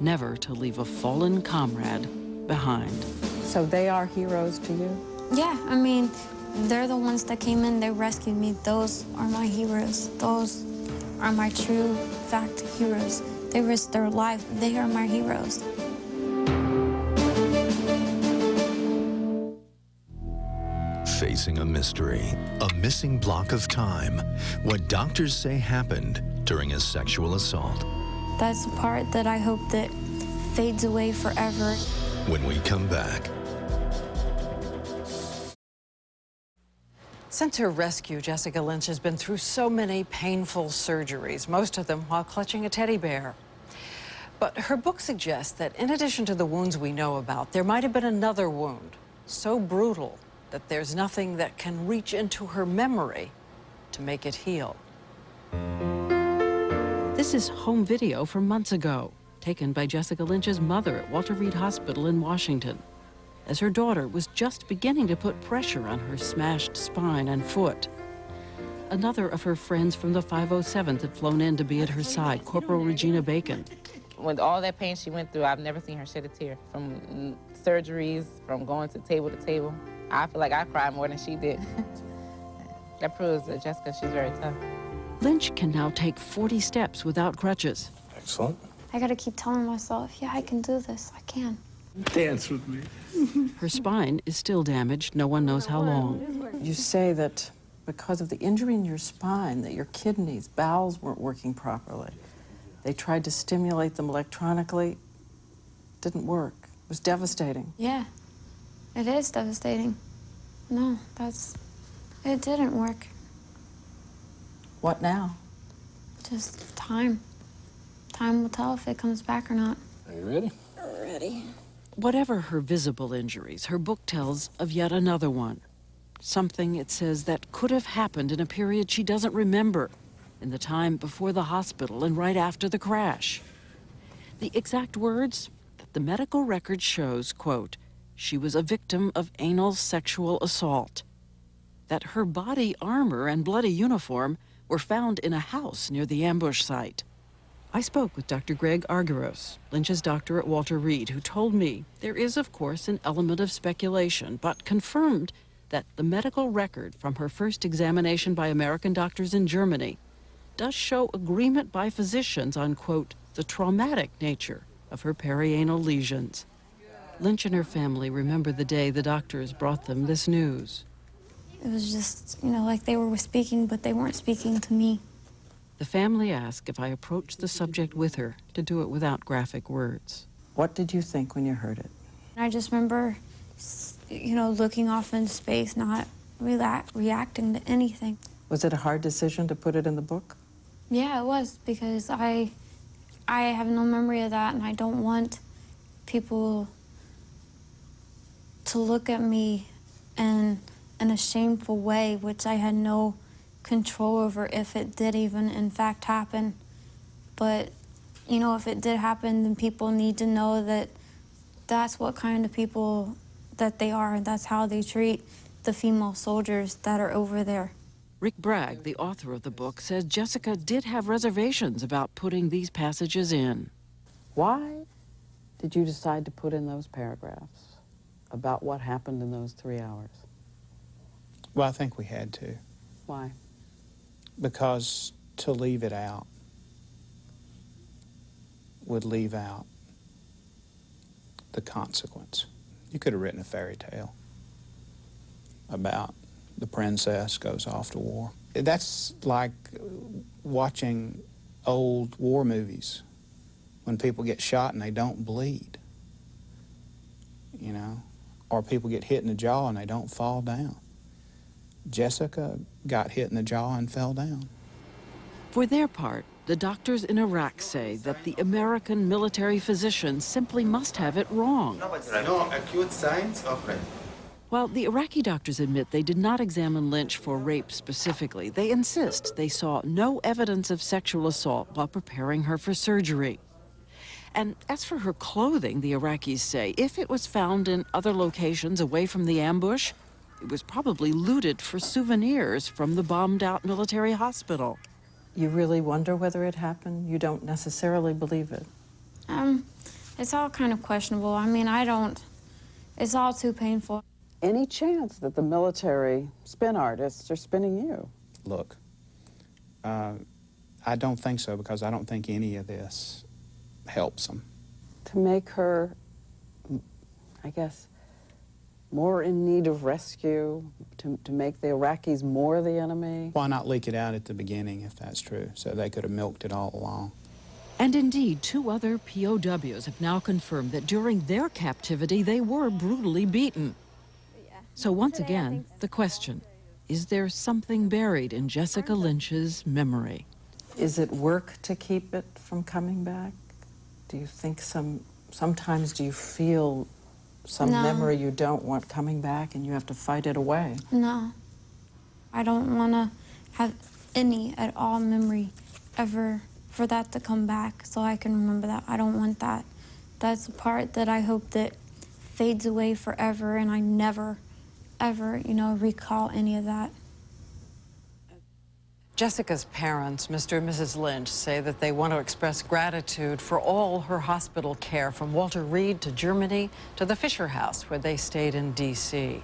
never to leave a fallen comrade behind. So they are heroes to you? Yeah, I mean, they're the ones that came in, they rescued me. Those are my heroes. Those are my true fact heroes. They risked their life. They are my heroes. Facing a mystery, a missing block of time, what doctors say happened during a sexual assault. That's the part that I hope that fades away forever. When we come back. Since her rescue, Jessica Lynch has been through so many painful surgeries, most of them while clutching a teddy bear. But her book suggests that in addition to the wounds we know about, there might have been another wound so brutal that there's nothing that can reach into her memory to make it heal. This is home video from months ago, taken by Jessica Lynch's mother at Walter Reed Hospital in Washington, as her daughter was just beginning to put pressure on her smashed spine and foot. Another of her friends from the 507th had flown in to be at her side, Corporal Regina Bacon. With all that pain she went through, I've never seen her shed a tear. From surgeries, from going to table, I feel like I cried more than she did. That proves that Jessica, she's very tough. Lynch can now take 40 steps without crutches. Excellent. I gotta keep telling myself, yeah, I can do this, I can. Dance with me. Her spine is still damaged, no one knows how long. You say that because of the injury in your spine, that your kidneys, bowels weren't working properly. They tried to stimulate them electronically. Didn't work. It was devastating. Yeah, it is devastating. No, it didn't work. What now? Just time. Time will tell if it comes back or not. Are you ready? Ready. Whatever her visible injuries, her book tells of yet another one. Something, it says, that could have happened in a period she doesn't remember, in the time before the hospital and right after the crash. The exact words that the medical record shows, quote, she was a victim of anal sexual assault. That her body armor and bloody uniform were found in a house near the ambush site. I spoke with Dr. Greg Argyros, Lynch's doctor at Walter Reed, who told me there is, of course, an element of speculation, but confirmed that the medical record from her first examination by American doctors in Germany does show agreement by physicians on, quote, the traumatic nature of her perianal lesions. Lynch and her family remember the day the doctors brought them this news. It was just, like they were speaking, but they weren't speaking to me. The family asked if I approached the subject with her to do it without graphic words. What did you think when you heard it? I just remember, looking off into space, not reacting to anything. Was it a hard decision to put it in the book? Yeah, it was, because I have no memory of that, and I don't want people to look at me in a shameful way, which I had no control over if it did even in fact happen. But, if it did happen, then people need to know that that's what kind of people that they are, and that's how they treat the female soldiers that are over there. Rick Bragg, the author of the book, says Jessica did have reservations about putting these passages in. Why did you decide to put in those paragraphs about what happened in those 3 hours? Well, I think we had to. Why? Because to leave it out would leave out the consequence. You could have written a fairy tale about the princess goes off to war. That's like watching old war movies when people get shot and they don't bleed, or people get hit in the jaw and they don't fall down. Jessica got hit in the jaw and fell down. For their part, the doctors in Iraq say that the American military physicians simply must have it wrong. No acute signs of rape. While the Iraqi doctors admit they did not examine Lynch for rape specifically, they insist they saw no evidence of sexual assault while preparing her for surgery. And as for her clothing, the Iraqis say, if it was found in other locations away from the ambush, it was probably looted for souvenirs from the bombed-out military hospital. You really wonder whether it happened? You don't necessarily believe it? It's all kind of questionable. It's all too painful. Any chance that the military spin artists are spinning you? Look, I don't think so, because I don't think any of this helps them. To make her, I guess, more in need of rescue, to make the Iraqis more the enemy? Why not leak it out at the beginning, if that's true, so they could have milked it all along? And indeed, 2 other POWs have now confirmed that during their captivity, they were brutally beaten. So once again, the question, is there something buried in Jessica Lynch's memory? Is it work to keep it from coming back? Do you think sometimes do you feel some No. memory you don't want coming back and you have to fight it away? No. I don't want to have any at all memory ever for that to come back so I can remember that. I don't want that. That's the part that I hope that fades away forever and I never, ever, recall any of that. Jessica's parents, Mr. and Mrs. Lynch, say that they want to express gratitude for all her hospital care, from Walter Reed to Germany to the Fisher House, where they stayed in D.C.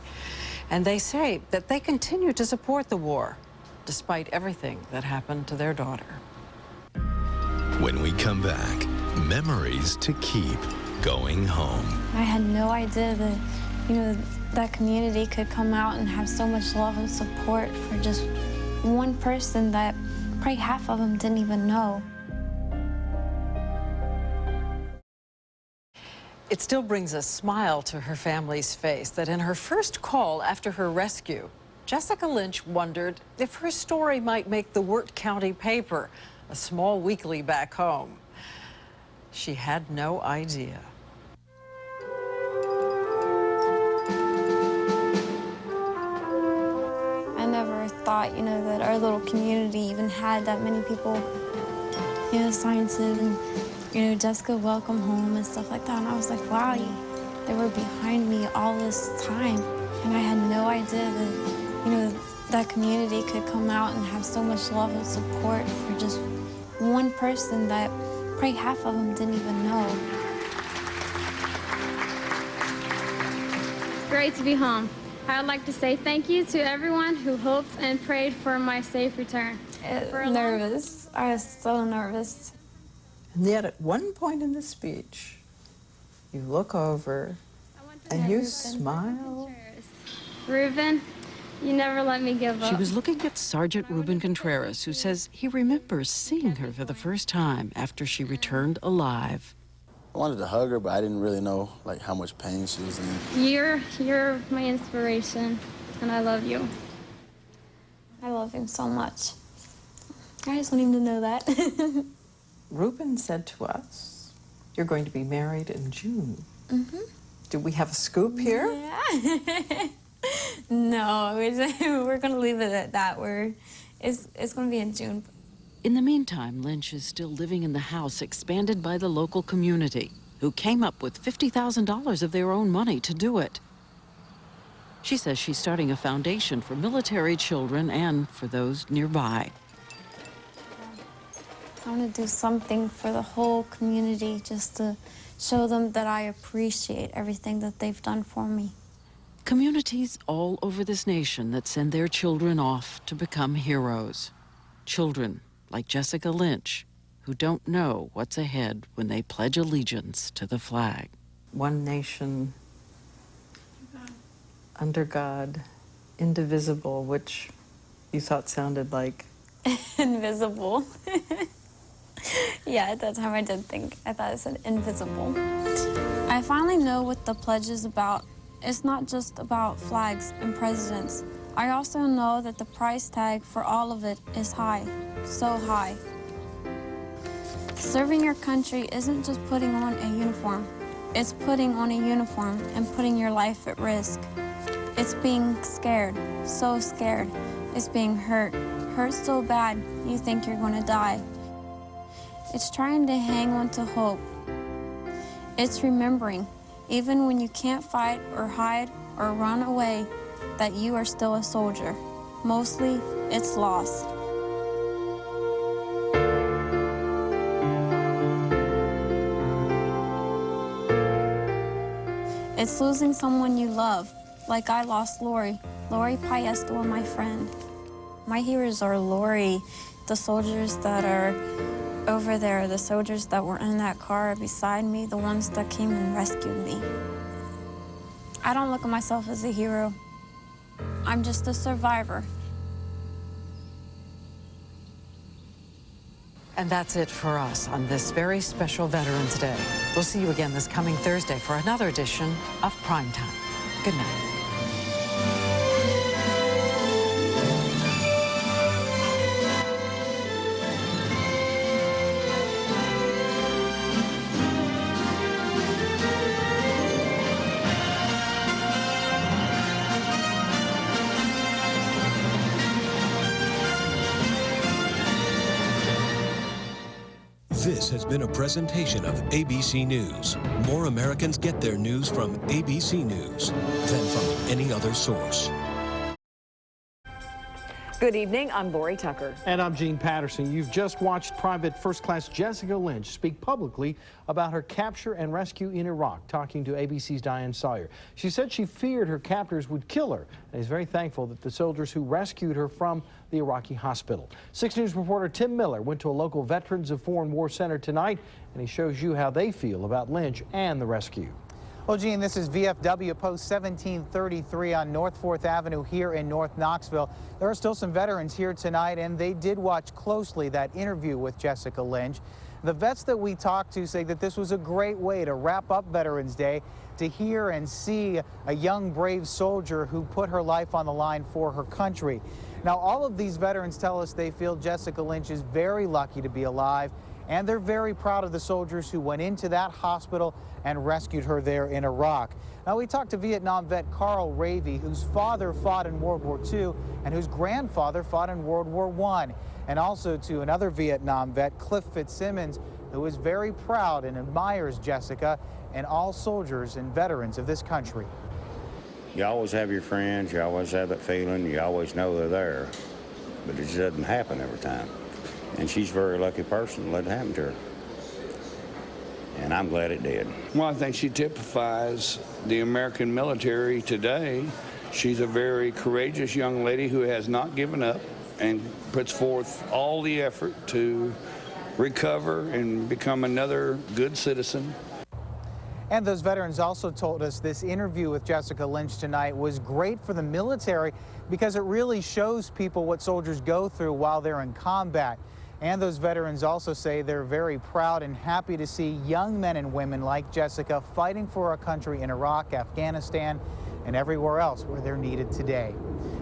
And they say that they continue to support the war, despite everything that happened to their daughter. When we come back, memories to keep going home. I had no idea that, that community could come out and have so much love and support for just one person that probably half of them didn't even know. It still brings a smile to her family's face that in her first call after her rescue, Jessica Lynch wondered if her story might make the Wirt County paper, a small weekly back home. She had no idea. I never thought, that our little community even had that many people, sciences and, Jessica welcome home and stuff like that. And I was like, wow, they were behind me all this time. And I had no idea that, that community could come out and have so much love and support for just one person that probably half of them didn't even know. It's great to be home. I would like to say thank you to everyone who hoped and prayed for my safe return. Nervous. I was so nervous. And yet at one point in the speech, you look over and you smile. Reuben, you never let me give up. She was looking at Sergeant Reuben Contreras, who says he remembers seeing her for the first time after she returned alive. I wanted to hug her, but I didn't really know how much pain she was in. You're my inspiration, and I love you. I love him so much. I just want him to know that. Reuben said to us, you're going to be married in June. Mm-hmm. Do we have a scoop here? Yeah. No, we're going to leave it at that. It's going to be in June. In the meantime, Lynch is still living in the house expanded by the local community, who came up with $50,000 of their own money to do it. She says she's starting a foundation for military children and for those nearby. I want to do something for the whole community just to show them that I appreciate everything that they've done for me. Communities all over this nation that send their children off to become heroes. Children like Jessica Lynch, who don't know what's ahead when they pledge allegiance to the flag. One nation, under God, indivisible, which you thought sounded like? Invisible. Yeah, at that time I did think. I thought it said invisible. I finally know what the pledge is about. It's not just about flags and presidents. I also know that the price tag for all of it is high, so high. Serving your country isn't just putting on a uniform. It's putting on a uniform and putting your life at risk. It's being scared, so scared. It's being hurt so bad you think you're gonna die. It's trying to hang on to hope. It's remembering, even when you can't fight or hide or run away, that you are still a soldier. Mostly, it's lost. It's losing someone you love, like I lost Lori Payesto, my friend. My heroes are Lori, the soldiers that are over there, the soldiers that were in that car beside me, the ones that came and rescued me. I don't look at myself as a hero. I'm just a survivor. And that's it for us on this very special Veterans Day. We'll see you again this coming Thursday for another edition of Primetime. Good night. This has been a presentation of ABC News. More Americans get their news from ABC News than from any other source. Good evening, I'm Lori Tucker. And I'm Gene Patterson. You've just watched Private First Class Jessica Lynch speak publicly about her capture and rescue in Iraq, talking to ABC's Diane Sawyer. She said she feared her captors would kill her and is very thankful that the soldiers who rescued her from the Iraqi hospital. 6 News reporter Tim Miller went to a local Veterans of Foreign War Center tonight, and he shows you how they feel about Lynch and the rescue. Well, Gene, this is VFW Post 1733 on North 4th Avenue here in North Knoxville. There are still some veterans here tonight, and they did watch closely that interview with Jessica Lynch. The vets that we talked to say that this was a great way to wrap up Veterans Day, to hear and see a young, brave soldier who put her life on the line for her country. Now, all of these veterans tell us they feel Jessica Lynch is very lucky to be alive, and they're very proud of the soldiers who went into that hospital and rescued her there in Iraq. Now, we talked to Vietnam vet Carl Ravey, whose father fought in World War II and whose grandfather fought in World War I, and also to another Vietnam vet, Cliff Fitzsimmons, who is very proud and admires Jessica and all soldiers and veterans of this country. You always have your friends, you always have that feeling, you always know they're there, but it just doesn't happen every time. And she's a very lucky person to let it happen to her. And I'm glad it did. Well, I think she typifies the American military today. She's a very courageous young lady who has not given up and puts forth all the effort to recover and become another good citizen. And those veterans also told us this interview with Jessica Lynch tonight was great for the military because it really shows people what soldiers go through while they're in combat. And those veterans also say they're very proud and happy to see young men and women like Jessica fighting for our country in Iraq, Afghanistan, and everywhere else where they're needed today.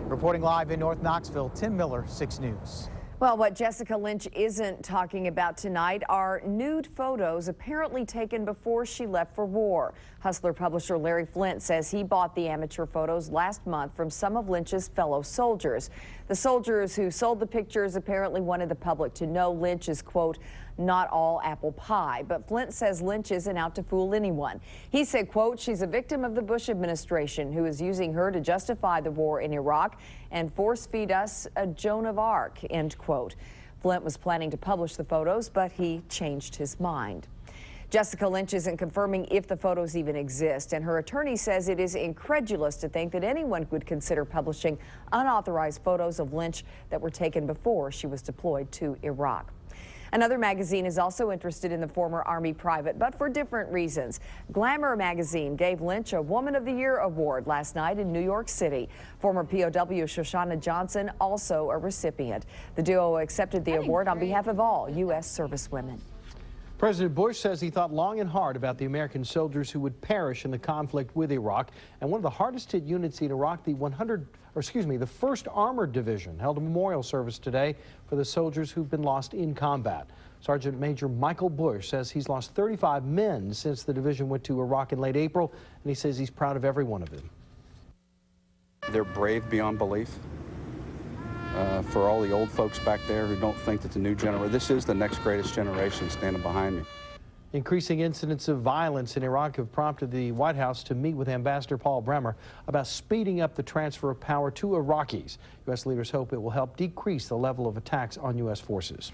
Reporting live in North Knoxville, Tim Miller, 6 News. Well, what Jessica Lynch isn't talking about tonight are nude photos apparently taken before she left for war. Hustler publisher Larry Flint says he bought the amateur photos last month from some of Lynch's fellow soldiers. The soldiers who sold the pictures apparently wanted the public to know Lynch is, quote, not all apple pie. But Flint says Lynch isn't out to fool anyone. He said, quote, she's a victim of the Bush administration who is using her to justify the war in Iraq and force feed us a Joan of Arc, end quote. Flint was planning to publish the photos, but he changed his mind. Jessica Lynch isn't confirming if the photos even exist, and her attorney says it is incredulous to think that anyone would consider publishing unauthorized photos of Lynch that were taken before she was deployed to Iraq. Another magazine is also interested in the former Army private, but for different reasons. Glamour magazine gave Lynch a Woman of the Year award last night in New York City. Former POW Shoshana Johnson also a recipient. The duo accepted the award on behalf of all U.S. servicewomen. President Bush says he thought long and hard about the American soldiers who would perish in the conflict with Iraq. And one of the hardest hit units in Iraq, the 1st Armored Division, held a memorial service today for the soldiers who've been lost in combat. Sergeant Major Michael Bush says he's lost 35 men since the division went to Iraq in late April, and he says he's proud of every one of them. They're brave beyond belief. For all the old folks back there who don't think that the new generation, this is the next greatest generation standing behind me. Increasing incidents of violence in Iraq have prompted the White House to meet with Ambassador Paul Bremer about speeding up the transfer of power to Iraqis. U.S. leaders hope it will help decrease the level of attacks on U.S. forces.